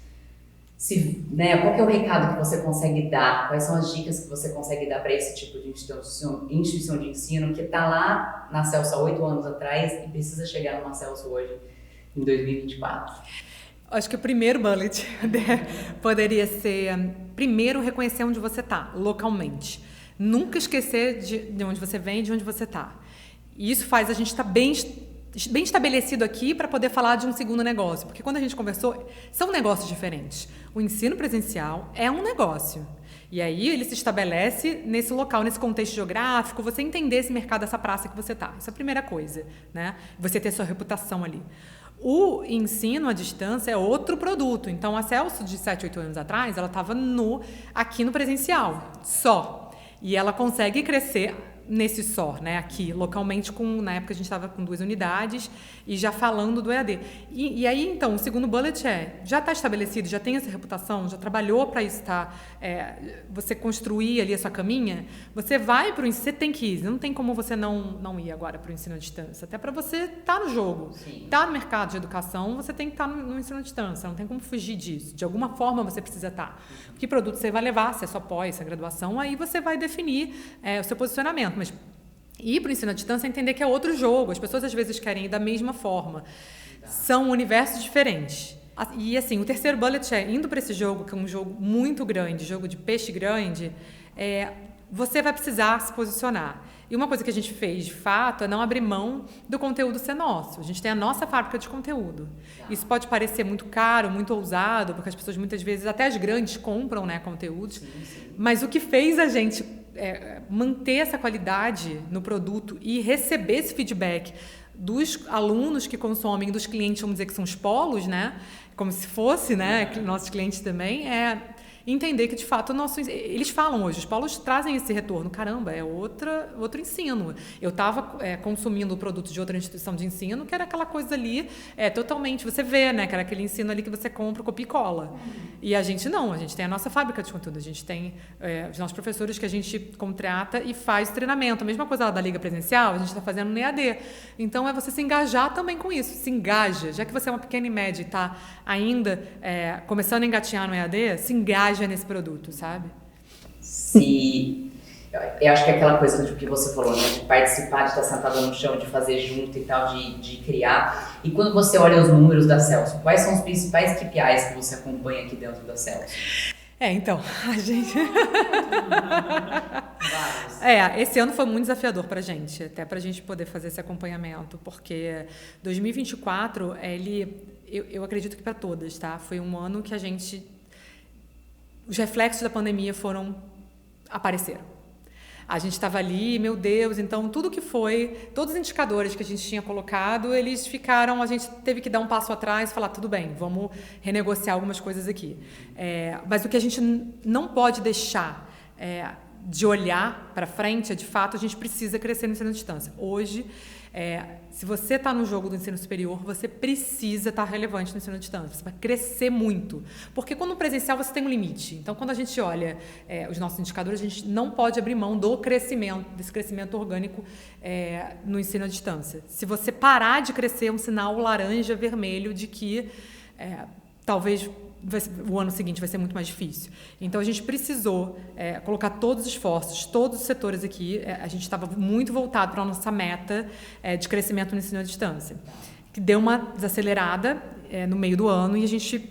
Qual que é o recado que você consegue dar? Quais são as dicas que você consegue dar para esse tipo de instituição de ensino que está lá na Celso há 8 anos atrás e precisa chegar numa Celso hoje, em 2024? Acho que o primeiro bullet poderia ser, primeiro, reconhecer onde você está, localmente. Nunca esquecer de onde você vem e de onde você está. E isso faz a gente estar bem estabelecido aqui para poder falar de um segundo negócio. Porque quando a gente conversou, são negócios diferentes. O ensino presencial é um negócio. E aí ele se estabelece nesse local, nesse contexto geográfico, você entender esse mercado, essa praça que você está. Essa é a primeira coisa, né? Você ter sua reputação ali. O ensino à distância é outro produto. Então, a Celso, de 7, 8 anos atrás, ela estava aqui no presencial, só. E ela consegue crescer nesse só, né? Aqui, localmente, na época a gente estava com 2 unidades e já falando do EAD. E aí, então, o segundo bullet já está estabelecido, já tem essa reputação, já trabalhou para isso você construir ali a sua caminha, você vai para o ensino, você tem que ir, não tem como você não ir agora para o ensino à distância, até para você estar no jogo, estar no mercado de educação, você tem que estar no ensino à distância, não tem como fugir disso, de alguma forma você precisa estar. Que produto você vai levar, se é só pós, se é graduação, aí você vai definir o seu posicionamento, mas ir para o ensino à distância é entender que é outro jogo. As pessoas às vezes querem ir da mesma forma. São universos diferentes. E assim, o terceiro bullet indo para esse jogo, que é um jogo muito grande, jogo de peixe grande, você vai precisar se posicionar. E uma coisa que a gente fez, de fato, é não abrir mão do conteúdo ser nosso. A gente tem a nossa fábrica de conteúdo. Isso pode parecer muito caro, muito ousado, porque as pessoas muitas vezes, até as grandes, compram, né, conteúdos. Sim. Mas o que fez a gente manter essa qualidade no produto e receber esse feedback dos alunos que consomem, dos clientes, vamos dizer que são os polos, né? Como se fosse, né? Nossos clientes também, entender que, de fato, eles falam hoje, os polos trazem esse retorno. Caramba, é outro ensino. Eu estava consumindo o produto de outra instituição de ensino, que era aquela coisa ali, totalmente, você vê, né? Que era aquele ensino ali que você compra, copia e cola. E a gente não, a gente tem a nossa fábrica de conteúdo, a gente tem os nossos professores que a gente contrata e faz treinamento. A mesma coisa lá da Liga Presencial, a gente está fazendo no EAD. Então, é você se engajar também com isso. Se engaja. Já que você é uma pequena e média e está ainda começando a engatinhar no EAD, se engaja nesse produto, sabe? Eu acho que é aquela coisa do que você falou, né? De participar, de estar sentada no chão, de fazer junto e tal, de criar. E quando você olha os números da Celso, quais são os principais KPIs que você acompanha aqui dentro da Celso? Então, a gente... esse ano foi muito desafiador pra gente, até pra gente poder fazer esse acompanhamento, porque 2024, eu acredito que para todas, tá? Foi um ano que os reflexos da pandemia apareceram. A gente estava ali, meu Deus, então todos os indicadores que a gente tinha colocado, eles ficaram, a gente teve que dar um passo atrás e falar, tudo bem, vamos renegociar algumas coisas aqui. Mas o que a gente não pode deixar de olhar para frente de fato, a gente precisa crescer no ensino à distância. Hoje, se você está no jogo do ensino superior, você precisa estar relevante no ensino à distância. Você vai crescer muito. Porque quando no presencial você tem um limite. Então, quando a gente olha os nossos indicadores, a gente não pode abrir mão desse crescimento orgânico no ensino à distância. Se você parar de crescer, é um sinal laranja, vermelho de que talvez o ano seguinte vai ser muito mais difícil. Então, a gente precisou colocar todos os esforços, todos os setores aqui. A gente estava muito voltado para a nossa meta de crescimento no ensino à distância, que deu uma desacelerada no meio do ano e a gente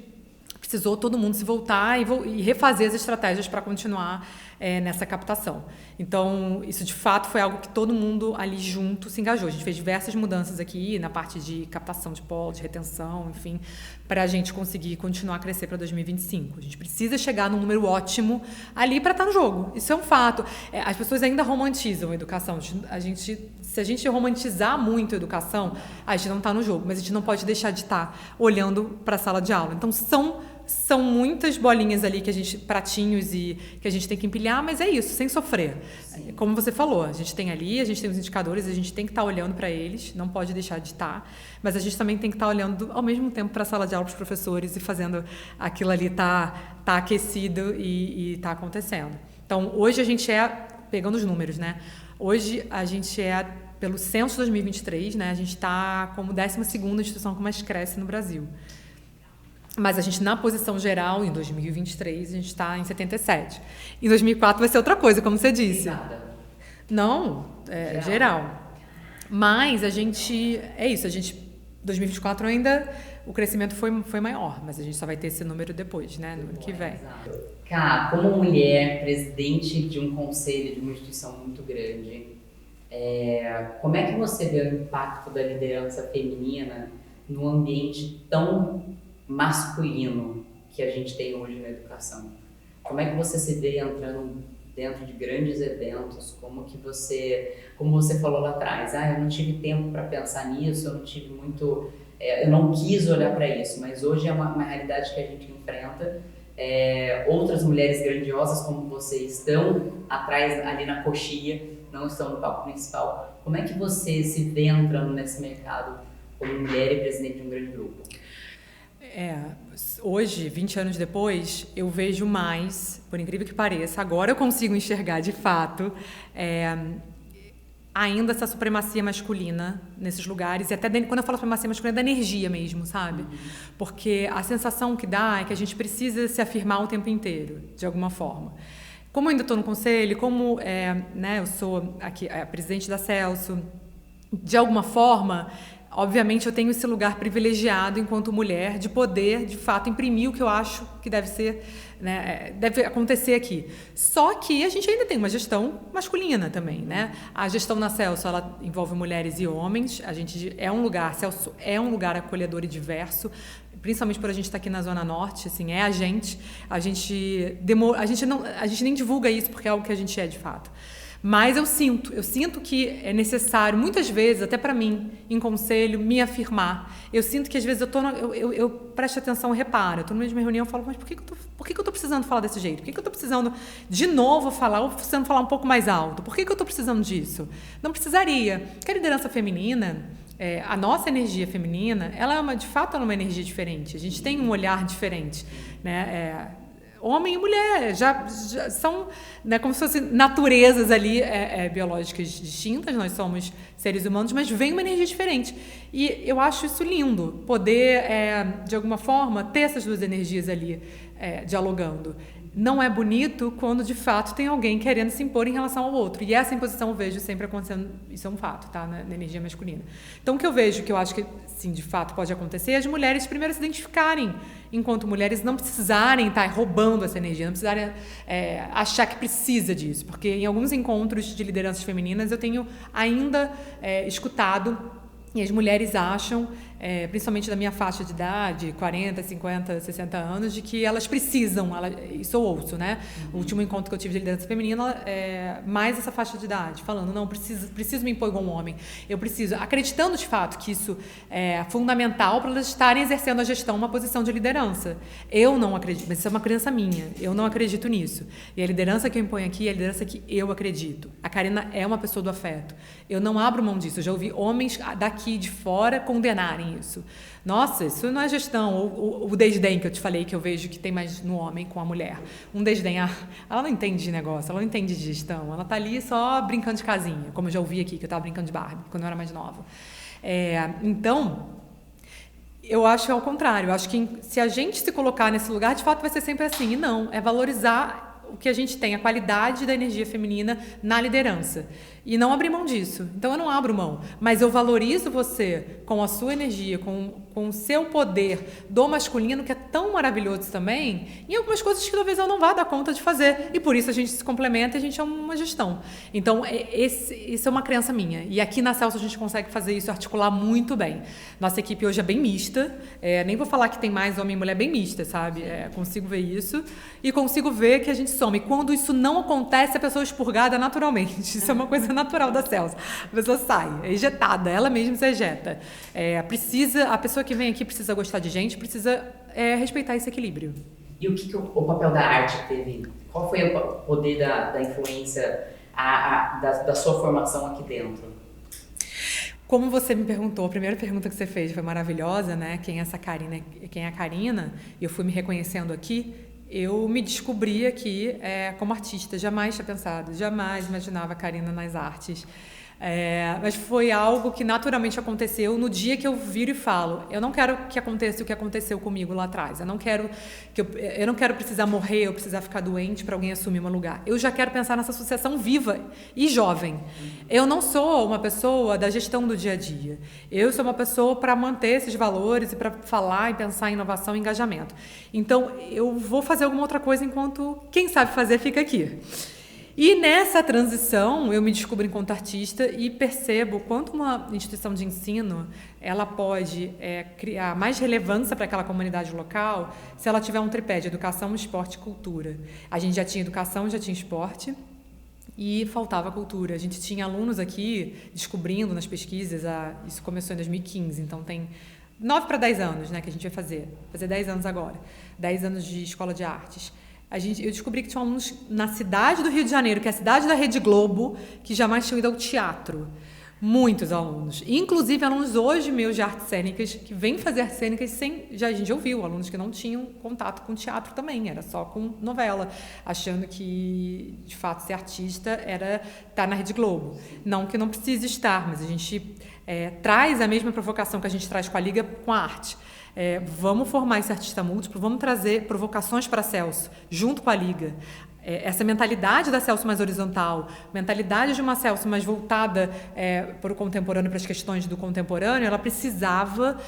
precisou todo mundo se voltar e refazer as estratégias para continuar nessa captação. Então, isso de fato foi algo que todo mundo ali junto se engajou. A gente fez diversas mudanças aqui na parte de captação de polo, de retenção, enfim, para a gente conseguir continuar a crescer para 2025. A gente precisa chegar num número ótimo ali para estar no jogo. Isso é um fato. As pessoas ainda romantizam a educação. Se a gente romantizar muito a educação, a gente não está no jogo, mas a gente não pode deixar de estar olhando para a sala de aula. Então, são muitas bolinhas ali pratinhos e que a gente tem que empilhar, mas é isso, sem sofrer. Sim. Como você falou, a gente tem os indicadores, a gente tem que estar olhando para eles, não pode deixar de estar, mas a gente também tem que estar olhando ao mesmo tempo para a sala de aula, para os professores e fazendo aquilo ali tá aquecido e tá acontecendo. Então, hoje a gente pegando os números, né? Hoje a gente pelo censo 2023, né? A gente está como 12ª instituição que mais cresce no Brasil. Mas a gente, na posição geral, em 2023, a gente está em 77. Em 2004 vai ser outra coisa, como você disse. Nada. Não, geral. Mas a gente... 2024 ainda, o crescimento foi maior, mas a gente só vai ter esse número depois, né? No ano que vem. Cá, como mulher, presidente de um conselho de uma instituição muito grande, como é que você vê o impacto da liderança feminina num ambiente tão masculino que a gente tem hoje na educação? Como é que você se vê entrando dentro de grandes eventos, como você falou lá atrás, eu não tive tempo para pensar nisso, eu não tive muito, eu não quis olhar para isso, mas hoje é uma realidade que a gente enfrenta. Outras mulheres grandiosas como você estão atrás, ali na coxia, não estão no palco principal. Como é que você se vê entrando nesse mercado como mulher e presidente de um grande grupo? Hoje, 20 anos depois, eu vejo mais, por incrível que pareça, agora eu consigo enxergar de fato ainda essa supremacia masculina nesses lugares, e até quando eu falo supremacia masculina, é da energia mesmo, sabe? Porque a sensação que dá é que a gente precisa se afirmar o tempo inteiro, de alguma forma. Como eu ainda estou no conselho, como eu sou aqui a presidente da Celso, de alguma forma... Obviamente, eu tenho esse lugar privilegiado enquanto mulher de poder, de fato, imprimir o que eu acho que deve ser, né, deve acontecer aqui. Só que a gente ainda tem uma gestão masculina também, né? A gestão na Celso, ela envolve mulheres e homens. A gente Celso é um lugar acolhedor e diverso, principalmente por a gente estar aqui na Zona Norte, assim, a gente nem divulga isso porque é algo que a gente de fato. Mas eu sinto que é necessário, muitas vezes, até para mim, em conselho, me afirmar. Eu sinto que às vezes eu presto atenção, reparo, eu estou no meio de uma reunião e falo, mas por que eu estou precisando falar desse jeito? Por que eu estou precisando de novo falar, ou precisando falar um pouco mais alto? Por que eu estou precisando disso? Não precisaria. Porque a liderança feminina, a nossa energia feminina, ela é de fato uma energia diferente. A gente tem um olhar diferente, né? Homem e mulher já são, né, como se fossem naturezas ali biológicas distintas, nós somos seres humanos, mas vem uma energia diferente. E eu acho isso lindo, poder, de alguma forma, ter essas duas energias ali dialogando. Não é bonito quando, de fato, tem alguém querendo se impor em relação ao outro. E essa imposição eu vejo sempre acontecendo, isso é um fato, tá? Na energia masculina. Então, o que eu vejo, que eu acho que, sim, de fato pode acontecer, é as mulheres primeiro se identificarem enquanto mulheres, não precisarem estar roubando essa energia, não precisarem achar que precisa disso. Porque em alguns encontros de lideranças femininas eu tenho ainda escutado, e as mulheres acham, principalmente da minha faixa de idade, 40, 50, 60 anos, de que elas precisam, isso eu ouço, né? O último encontro que eu tive de liderança feminina, mais essa faixa de idade, falando, não, preciso me impor igual um homem, eu preciso, acreditando de fato que isso é fundamental para elas estarem exercendo a gestão, uma posição de liderança. Eu não acredito, mas isso é uma crença minha, eu não acredito nisso. E a liderança que eu imponho aqui é a liderança que eu acredito. A Karina é uma pessoa do afeto. Eu não abro mão disso, eu já ouvi homens daqui de fora condenarem isso. Nossa, isso não é gestão. O desdém que eu te falei, que eu vejo que tem mais no homem com a mulher. Um desdém, ela não entende de negócio, ela não entende de gestão, ela tá ali só brincando de casinha, como eu já ouvi aqui, que eu tava brincando de Barbie, quando eu era mais nova. Então, eu acho ao contrário, eu acho que se a gente se colocar nesse lugar, de fato vai ser sempre assim, e não, é valorizar o que a gente tem, a qualidade da energia feminina na liderança. E não abrir mão disso. Então, eu não abro mão, mas eu valorizo você com a sua energia, com o seu poder do masculino, que é tão maravilhoso também, em algumas coisas que talvez eu não vá dar conta de fazer. E por isso a gente se complementa e a gente é uma gestão. Então, isso é uma crença minha. E aqui na Celso a gente consegue fazer isso, articular muito bem. Nossa equipe hoje é bem mista. Nem vou falar que tem mais homem e mulher, bem mista, sabe? Consigo ver isso. E consigo ver que a gente soma. E quando isso não acontece, a pessoa é expurgada naturalmente. Isso é uma coisa natural da Celso. A pessoa sai, é ejetada, ela mesma se ejeta. A pessoa que vem aqui precisa gostar de gente, precisa respeitar esse equilíbrio. E o que o papel da arte teve? Qual foi o poder da influência da sua formação aqui dentro? Como você me perguntou, a primeira pergunta que você fez foi maravilhosa, né? Quem é essa Karina? Quem é a Karina? E eu fui me reconhecendo aqui. Eu me descobri aqui como artista, jamais tinha pensado, jamais imaginava a Karina nas artes. Mas foi algo que naturalmente aconteceu no dia que eu viro e falo, eu não quero que aconteça o que aconteceu comigo lá atrás, eu não quero precisar morrer, eu precisar ficar doente para alguém assumir meu lugar. Eu já quero pensar nessa sucessão viva e jovem. Eu não sou uma pessoa da gestão do dia a dia. Eu sou uma pessoa para manter esses valores e para falar e pensar em inovação e engajamento. Então, eu vou fazer alguma outra coisa enquanto quem sabe fazer fica aqui. E nessa transição, eu me descubro enquanto artista e percebo quanto uma instituição de ensino ela pode criar mais relevância para aquela comunidade local se ela tiver um tripé de educação, esporte e cultura. A gente já tinha educação, já tinha esporte e faltava cultura. A gente tinha alunos aqui descobrindo nas pesquisas, isso começou em 2015, então tem 9 para 10 anos, né, que a gente vai fazer 10 anos agora, 10 anos de escola de artes. Eu descobri que tinha alunos na cidade do Rio de Janeiro, que é a cidade da Rede Globo, que jamais tinham ido ao teatro. Muitos alunos. Inclusive, alunos hoje meus de artes cênicas, que vêm fazer artes cênicas a gente já ouviu, alunos que não tinham contato com teatro também, era só com novela, achando que, de fato, ser artista era estar na Rede Globo. Não que não precise estar, mas a gente traz a mesma provocação que a gente traz com a Liga com a arte. Vamos formar esse artista múltiplo, vamos trazer provocações para a Celso, junto com a Liga. Essa mentalidade da Celso mais horizontal, mentalidade de uma Celso mais voltada para o contemporâneo, para as questões do contemporâneo, ela precisava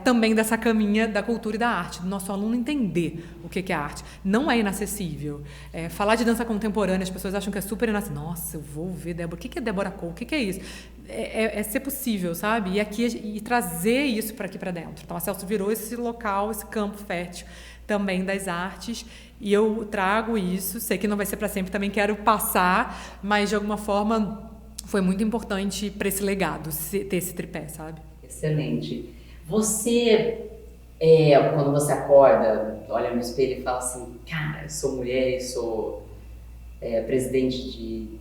também dessa caminha da cultura e da arte, do nosso aluno entender o que é arte. Não é inacessível. Falar de dança contemporânea, as pessoas acham que é super inacessível. Nossa, eu vou ver Débora. O que é Débora Cole? O que é isso? É ser possível, sabe? E trazer isso para aqui para dentro. Então, a Celso virou esse local, esse campo fértil também das artes. E eu trago isso, sei que não vai ser para sempre, também quero passar, mas de alguma forma foi muito importante para esse legado, ter esse tripé, sabe? Excelente. Você, quando você acorda, olha no espelho e fala assim, cara, eu sou mulher e sou presidente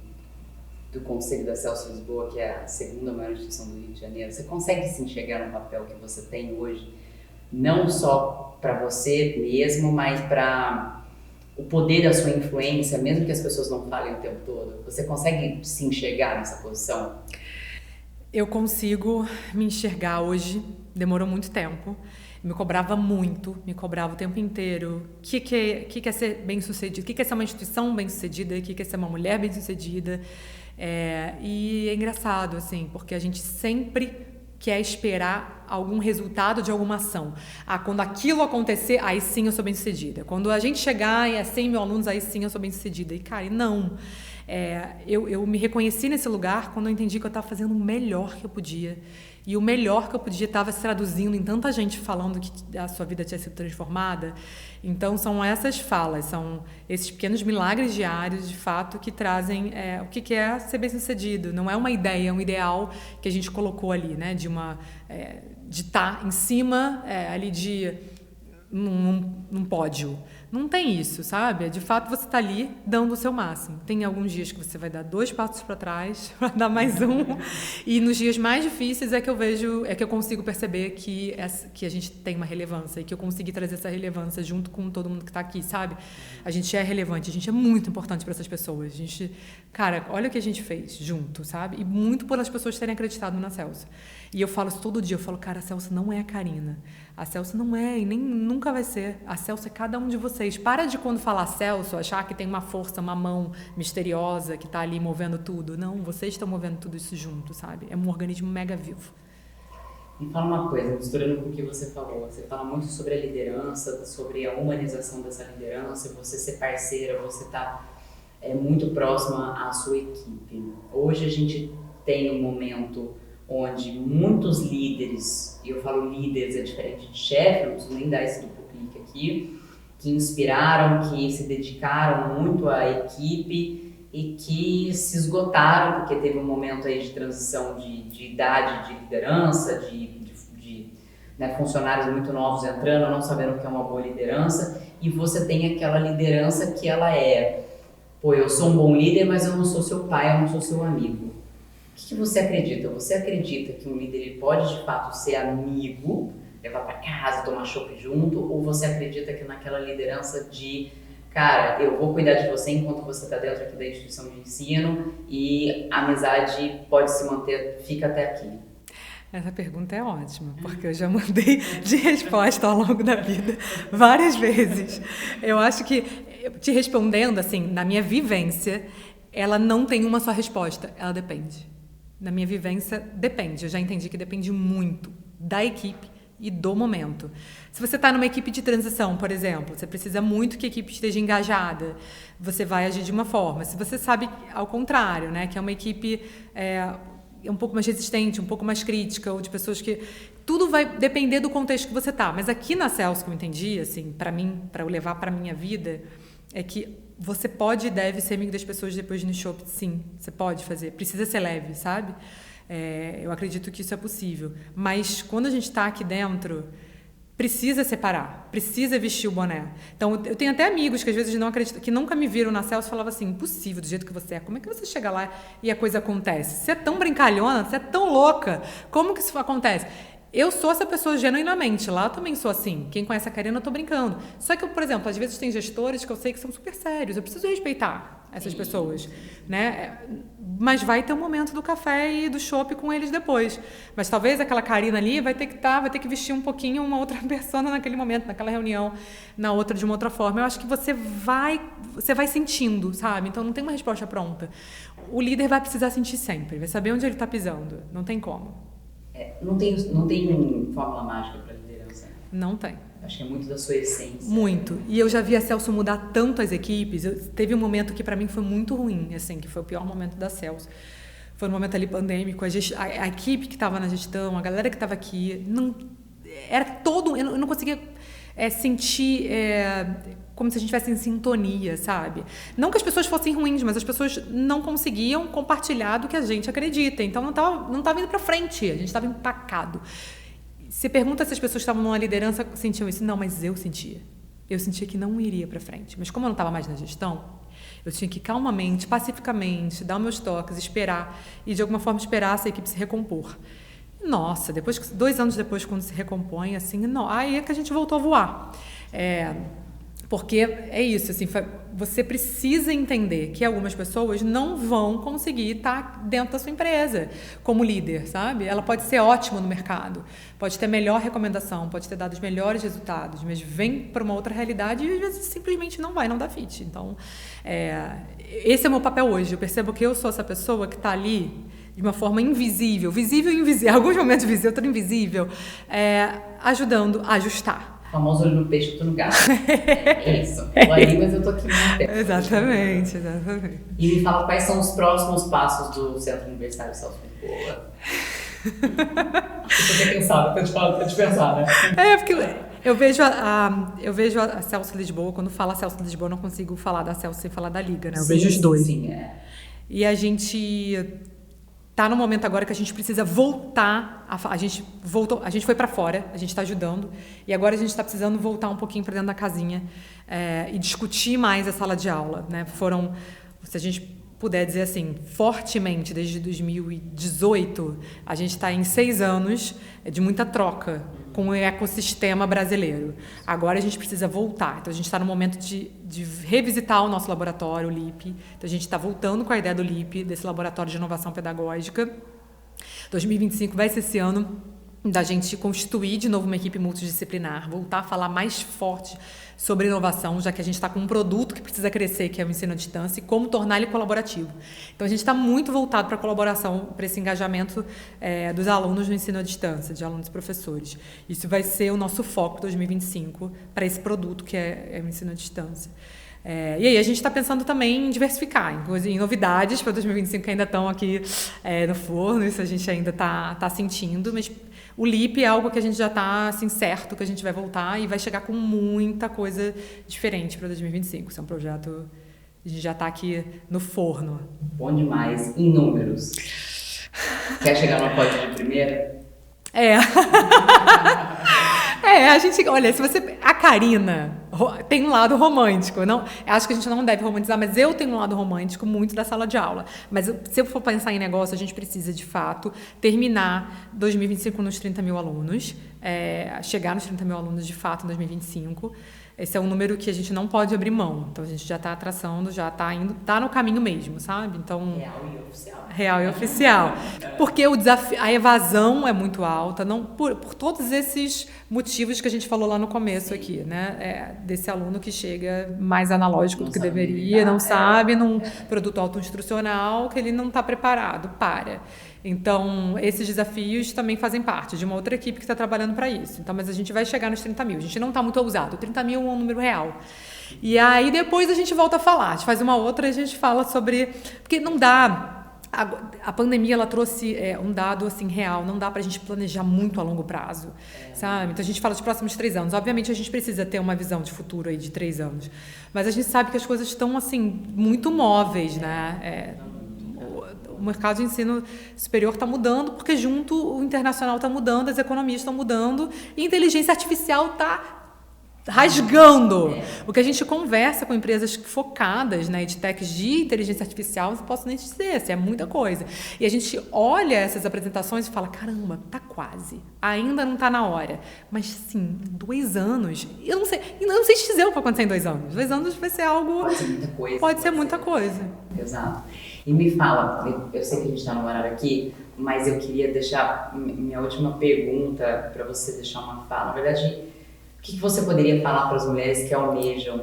do Conselho da Celso Lisboa, que é a segunda maior instituição do Rio de Janeiro, você consegue se enxergar no papel que você tem hoje, não só para você mesmo, mas para o poder da sua influência, mesmo que as pessoas não falem o tempo todo? Você consegue se enxergar nessa posição? Eu consigo me enxergar hoje, demorou muito tempo, me cobrava muito, me cobrava o tempo inteiro. O que é ser bem-sucedido? O que é ser uma instituição bem-sucedida? O que é ser uma mulher bem-sucedida? E é engraçado, assim, porque a gente sempre quer esperar algum resultado de alguma ação. Quando aquilo acontecer, aí sim eu sou bem-sucedida. Quando a gente chegar e é 100 mil alunos, aí sim eu sou bem-sucedida. E, cara, não. Eu me reconheci nesse lugar quando eu entendi que eu estava fazendo o melhor que eu podia. E o melhor que eu podia estava se traduzindo em tanta gente falando que a sua vida tinha sido transformada. Então, são essas falas, são esses pequenos milagres diários, de fato, que trazem o que é ser bem-sucedido. Não é uma ideia, é um ideal que a gente colocou ali, né? De estar em cima ali num pódio. Não tem isso, sabe? De fato, você está ali dando o seu máximo. Tem alguns dias que você vai dar 2 passos para trás, vai dar mais um. E nos dias mais difíceis é que eu consigo perceber que a gente tem uma relevância e que eu consegui trazer essa relevância junto com todo mundo que está aqui, sabe? A gente é relevante, a gente é muito importante para essas pessoas. Cara, olha o que a gente fez junto, sabe? E muito por as pessoas terem acreditado na Celso. E eu falo isso todo dia, eu falo, cara, a Celso não é a Karina. A Celso não é e nem nunca vai ser. A Celso é cada um de vocês. Para de, quando falar Celso, achar que tem uma força, uma mão misteriosa que está ali movendo tudo. Não, vocês estão movendo tudo isso junto, sabe? É um organismo mega vivo. Me fala uma coisa, misturando com o que você falou. Você fala muito sobre a liderança, sobre a humanização dessa liderança, você ser parceira, você tá muito próxima à sua equipe. Hoje a gente tem um momento onde muitos líderes, e eu falo líderes, é diferente de chefe, não preciso nem dar esse duplo clique aqui, que inspiraram, que se dedicaram muito à equipe e que se esgotaram, porque teve um momento aí de transição de idade de liderança, né, funcionários muito novos entrando, não sabendo o que é uma boa liderança, e você tem aquela liderança que ela eu sou um bom líder, mas eu não sou seu pai, eu não sou seu amigo. O que você acredita? Você acredita que um líder ele pode de fato ser amigo, levar para casa, tomar chopp junto, ou você acredita que naquela liderança de, cara, eu vou cuidar de você enquanto você está dentro aqui da instituição de ensino e a amizade pode se manter, fica até aqui? Essa pergunta é ótima, porque eu já mudei de resposta ao longo da vida várias vezes. Eu acho que, te respondendo assim, na minha vivência, ela não tem uma só resposta, ela depende. Na minha vivência, depende. Eu já entendi que depende muito da equipe e do momento. Se você está numa equipe de transição, por exemplo, você precisa muito que a equipe esteja engajada, você vai agir de uma forma. Se você sabe ao contrário, né, que é uma equipe um pouco mais resistente, um pouco mais crítica, ou de pessoas que... Tudo vai depender do contexto que você está. Mas aqui na Celso, que eu entendi, assim, para mim, para eu levar para a minha vida, é que você pode e deve ser amigo das pessoas depois de no shopping, sim. Você pode fazer. Precisa ser leve, sabe? Eu acredito que isso é possível. Mas quando a gente está aqui dentro, precisa separar. Precisa vestir o boné. Então, eu tenho até amigos que às vezes não acreditam, que nunca me viram na Celso e falavam assim, impossível do jeito que você é. Como é que você chega lá e a coisa acontece? Você é tão brincalhona, você é tão louca. Como que isso acontece? Eu sou essa pessoa genuinamente, lá eu também sou assim. Quem conhece a Karina, eu tô brincando. Só que, por exemplo, às vezes tem gestores que eu sei que são super sérios, eu preciso respeitar essas pessoas, né? Mas vai ter um momento do café e do chopp com eles depois. Mas talvez aquela Karina ali vai ter que vestir um pouquinho uma outra persona naquele momento, naquela reunião, na outra de uma outra forma. Eu acho que você vai sentindo, sabe? Então não tem uma resposta pronta. O líder vai precisar sentir sempre, vai saber onde ele tá pisando, não tem como. Não tem fórmula mágica para liderança. Não tem. Acho que é muito da sua essência. Muito. E eu já vi a Celso mudar tanto as equipes. Teve um momento que para mim foi muito ruim, assim, que foi o pior momento da Celso. Foi um momento ali pandêmico. A equipe que estava na gestão, a galera que estava aqui, era todo... Eu não conseguia sentir como se a gente estivesse em sintonia, sabe? Não que as pessoas fossem ruins, mas as pessoas não conseguiam compartilhar do que a gente acredita. Então não tava indo para frente, a gente estava empacado. Você pergunta se as pessoas que estavam numa liderança sentiam isso. Não, mas eu sentia. Eu sentia que não iria para frente. Mas como eu não estava mais na gestão, eu tinha que calmamente, pacificamente, dar os meus toques, esperar e de alguma forma esperar essa equipe se recompor. Nossa, 2 anos depois, quando se recompõe, assim, não, aí é que a gente voltou a voar. Porque é isso, assim, você precisa entender que algumas pessoas não vão conseguir estar dentro da sua empresa como líder, sabe? Ela pode ser ótima no mercado, pode ter melhor recomendação, pode ter dado os melhores resultados, mas vem para uma outra realidade e às vezes simplesmente não dar fit. Então, esse é o meu papel hoje. Eu percebo que eu sou essa pessoa que está ali de uma forma invisível, visível e invisível, em alguns momentos visível, outro invisível, ajudando a ajustar. O famoso olho no peixe, outro no gato. É isso. Tô ali, mas eu tô aqui muito tempo. Exatamente. E me fala quais são os próximos passos do Centro Universitário Celso Lisboa. Você quem sabe, pra te pensar, né? Porque eu vejo a Celso Lisboa, quando fala Celso Lisboa, eu não consigo falar da Celso sem falar da Liga, né? Eu vejo os dois. Sim. E a gente tá no momento agora que a gente precisa voltar, a gente foi para fora, a gente está ajudando, e agora a gente está precisando voltar um pouquinho para dentro da casinha e discutir mais a sala de aula, né? Se a gente puder dizer assim, fortemente, desde 2018, a gente está em 6 anos de muita troca com o ecossistema brasileiro. Agora a gente precisa voltar. Então a gente está no momento de revisitar o nosso laboratório, o LIP. Então a gente está voltando com a ideia do LIP, desse laboratório de inovação pedagógica. 2025 vai ser esse ano da gente constituir de novo uma equipe multidisciplinar, voltar a falar mais forte sobre inovação, já que a gente está com um produto que precisa crescer, que é o ensino à distância, e como tornar ele colaborativo. Então, a gente está muito voltado para a colaboração, para esse engajamento dos alunos no ensino à distância, de alunos e professores. Isso vai ser o nosso foco 2025 para esse produto que é o ensino à distância. E aí a gente está pensando também em diversificar, em novidades para 2025 que ainda estão aqui no forno, isso a gente ainda está sentindo, mas o LIP é algo que a gente já está assim, certo que a gente vai voltar e vai chegar com muita coisa diferente para 2025. Isso é um projeto que a gente já está aqui no forno. Bom demais. Em números. Quer chegar no pódio de primeira? A gente, olha, a Karina tem um lado romântico, não, acho que a gente não deve romantizar, mas eu tenho um lado romântico muito da sala de aula, mas se eu for pensar em negócio, a gente precisa de fato terminar 2025 nos 30 mil alunos, chegar nos 30 mil alunos de fato em 2025. Esse é um número que a gente não pode abrir mão. Então, a gente já está traçando, já está indo, está no caminho mesmo, sabe? Então, real e oficial. Porque o desafio, a evasão é muito alta, não por todos esses motivos que a gente falou lá no começo. Sim. Aqui, né? Desse aluno que chega mais analógico do que deveria, não sabe, num produto autoinstrucional que ele não está preparado para. Então, esses desafios também fazem parte de uma outra equipe que está trabalhando para isso. Então, mas a gente vai chegar nos 30 mil. A gente não está muito ousado. 30 mil é um número real. E aí, depois a gente volta a falar. A gente faz uma outra e a gente fala sobre... Porque não dá... A pandemia, ela trouxe um dado assim, real. Não dá para a gente planejar muito a longo prazo, sabe? Então, a gente fala dos próximos 3 anos. Obviamente, a gente precisa ter uma visão de futuro aí de 3 anos. Mas a gente sabe que as coisas estão, assim, muito móveis, né? O mercado de ensino superior está mudando, porque junto o internacional está mudando, as economias estão mudando, e a inteligência artificial está rasgando. O que a gente conversa com empresas focadas, né, edtechs de inteligência artificial, não posso nem dizer, é muita coisa. E a gente olha essas apresentações e fala, caramba, tá quase. Ainda não tá na hora. Mas, sim, 2 anos, eu não sei te dizer o que vai acontecer em 2 anos. 2 anos vai ser algo... Pode ser muita coisa. Pode ser muita coisa. Exato. E me fala, eu sei que a gente está no horário aqui, mas eu queria deixar minha última pergunta para você deixar uma fala. Na verdade, o que você poderia falar para as mulheres que almejam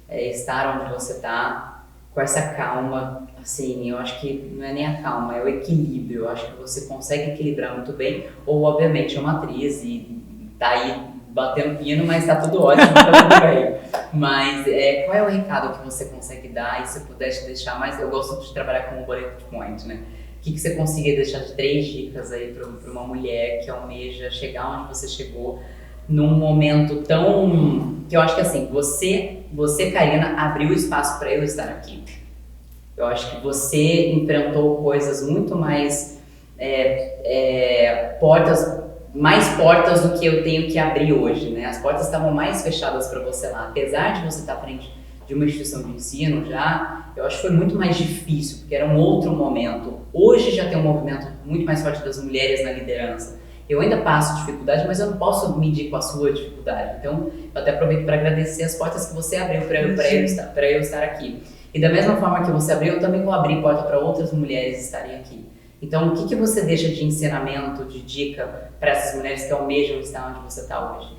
estar onde você está, com essa calma? Assim, eu acho que não é nem a calma, é o equilíbrio. Eu acho que você consegue equilibrar muito bem, ou obviamente é uma atriz e tá aí batendo pino, mas tá tudo ótimo, tá tudo bem. Mas qual é o recado que você consegue dar? E se eu pudesse deixar mais, eu gosto de trabalhar com o bullet point, né? O que você conseguiria deixar de 3 dicas aí para uma mulher que almeja chegar onde você chegou, num momento tão... que eu acho que assim, você Karina, abriu espaço para eu estar aqui. Eu acho que você enfrentou coisas muito mais mais portas do que eu tenho que abrir hoje, né? As portas estavam mais fechadas para você lá, apesar de você estar à frente de uma instituição de ensino já, eu acho que foi muito mais difícil, porque era um outro momento. Hoje já tem um movimento muito mais forte das mulheres na liderança. Eu ainda passo dificuldade, mas eu não posso medir com a sua dificuldade. Então, eu até aproveito para agradecer as portas que você abriu para eu estar aqui. E da mesma forma que você abriu, eu também vou abrir porta para outras mulheres estarem aqui. Então, o que você deixa de ensinamento, de dica para essas mulheres que almejam estar onde você está hoje?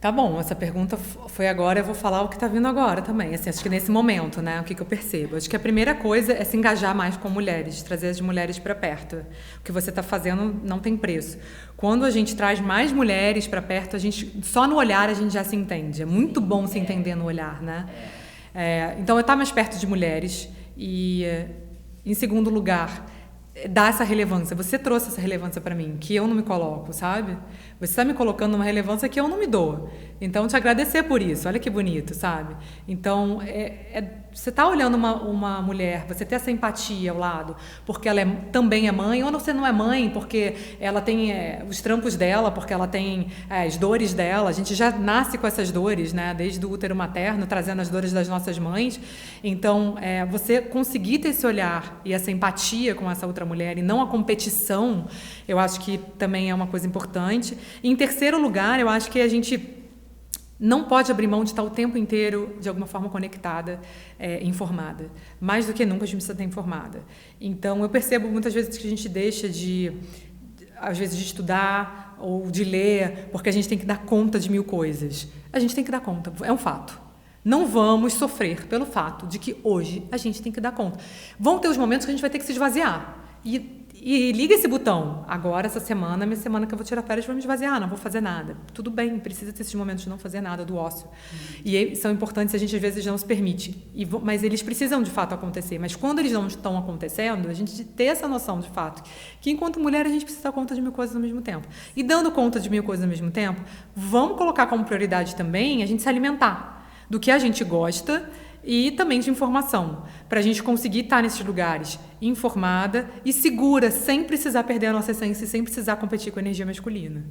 Tá bom, essa pergunta foi agora, eu vou falar o que tá vindo agora também, assim, acho que nesse momento, né, o que eu percebo. Acho que a primeira coisa é se engajar mais com mulheres, trazer as mulheres para perto. O que você tá fazendo não tem preço. Quando a gente traz mais mulheres para perto, a gente, só no olhar a gente já se entende. É muito bom se entender no olhar, né? Então, eu estar mais perto de mulheres e, em segundo lugar, dar essa relevância. Você trouxe essa relevância para mim, que eu não me coloco, sabe? Você está me colocando numa relevância que eu não me dou. Então, te agradecer por isso. Olha que bonito, sabe? Então, você está olhando uma mulher, você ter essa empatia ao lado, porque ela também é mãe, ou você não é mãe, porque ela tem os trampos dela, porque ela tem as dores dela. A gente já nasce com essas dores, né? Desde o útero materno, trazendo as dores das nossas mães. Então, você conseguir ter esse olhar e essa empatia com essa outra mulher, e não a competição, eu acho que também é uma coisa importante. E, em terceiro lugar, eu acho que a gente não pode abrir mão de estar o tempo inteiro, de alguma forma, conectada, informada. Mais do que nunca a gente precisa estar informada. Então, eu percebo muitas vezes que a gente deixa às vezes, de estudar ou de ler, porque a gente tem que dar conta de 1000 coisas. A gente tem que dar conta, é um fato. Não vamos sofrer pelo fato de que hoje a gente tem que dar conta. Vão ter os momentos que a gente vai ter que se esvaziar. E liga esse botão. Agora, essa semana, minha semana que eu vou tirar férias, vou me esvaziar, não vou fazer nada. Tudo bem, precisa ter esses momentos de não fazer nada, do ócio. E são importantes, a gente às vezes não se permite. Mas eles precisam de fato acontecer. Mas quando eles não estão acontecendo, a gente ter essa noção de fato que enquanto mulher a gente precisa dar conta de 1000 coisas ao mesmo tempo. E dando conta de 1000 coisas ao mesmo tempo, vamos colocar como prioridade também a gente se alimentar do que a gente gosta e também de informação, para a gente conseguir estar nesses lugares informada e segura, sem precisar perder a nossa essência e sem precisar competir com a energia masculina.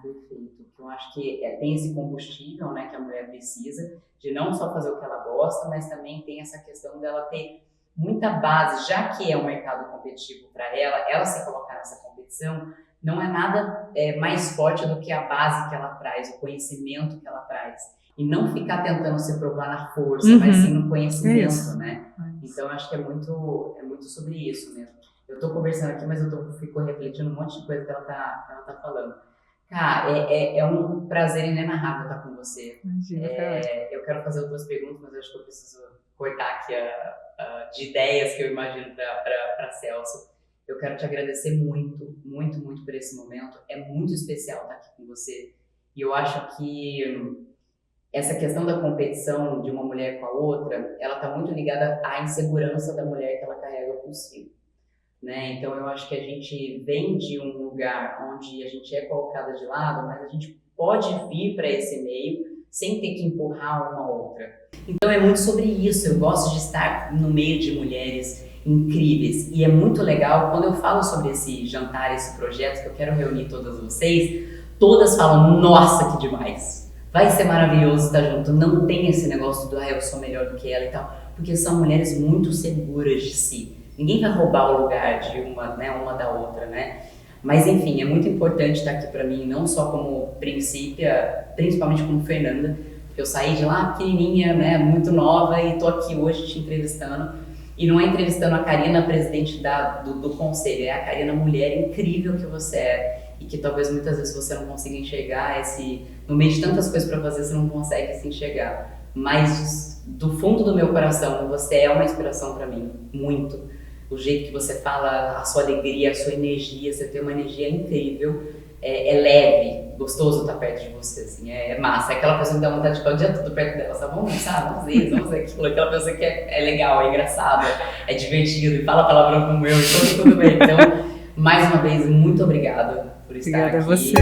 Perfeito. Eu acho que tem esse combustível, né, que a mulher precisa, de não só fazer o que ela gosta, mas também tem essa questão dela ter muita base, já que é um mercado competitivo para ela se colocar nessa competição, não é nada mais forte do que a base que ela traz, o conhecimento que ela traz. E não ficar tentando se provar na força, mas sim no conhecimento, né? Então, acho que é muito sobre isso mesmo. Eu tô conversando aqui, mas fico refletindo um monte de coisa que ela tá falando. Cara, é um prazer inenarrável estar com você. Imagina, eu quero fazer outras perguntas, mas eu acho que eu preciso cortar aqui de ideias que eu imagino para Celso. Eu quero te agradecer muito, muito, muito por esse momento. É muito especial estar aqui com você. E eu acho que essa questão da competição de uma mulher com a outra, ela está muito ligada à insegurança da mulher que ela carrega consigo, né? Então, eu acho que a gente vem de um lugar onde a gente é colocada de lado, mas a gente pode vir para esse meio sem ter que empurrar uma outra. Então, é muito sobre isso. Eu gosto de estar no meio de mulheres incríveis. E é muito legal, quando eu falo sobre esse jantar, esse projeto, que eu quero reunir todas vocês, todas falam, nossa, que demais! Vai ser maravilhoso estar junto. Não tem esse negócio do eu sou melhor do que ela e tal, porque são mulheres muito seguras de si. Ninguém vai roubar o lugar de uma da outra, né? Mas enfim, é muito importante estar aqui para mim, não só como princípia, principalmente como Fernanda, porque eu saí de lá pequenininha, né, muito nova, e tô aqui hoje te entrevistando. E não é entrevistando a Karina, presidente do conselho, é a Karina, mulher incrível que você é. E que talvez muitas vezes você não consiga enxergar no meio de tantas coisas para fazer, você não consegue se enxergar. Mas do fundo do meu coração, você é uma inspiração para mim, muito. O jeito que você fala, a sua alegria, a sua energia, você tem uma energia incrível, é leve, gostoso estar perto de você, assim, é massa. É aquela pessoa que dá vontade de ficar o dia todo perto dela, sabe? Vamos fazer aquilo, aquela pessoa que é legal, é engraçada, é divertido, e fala palavrão como eu, e tudo bem. Então, mais uma vez, muito obrigada por estar aqui. Obrigada a você.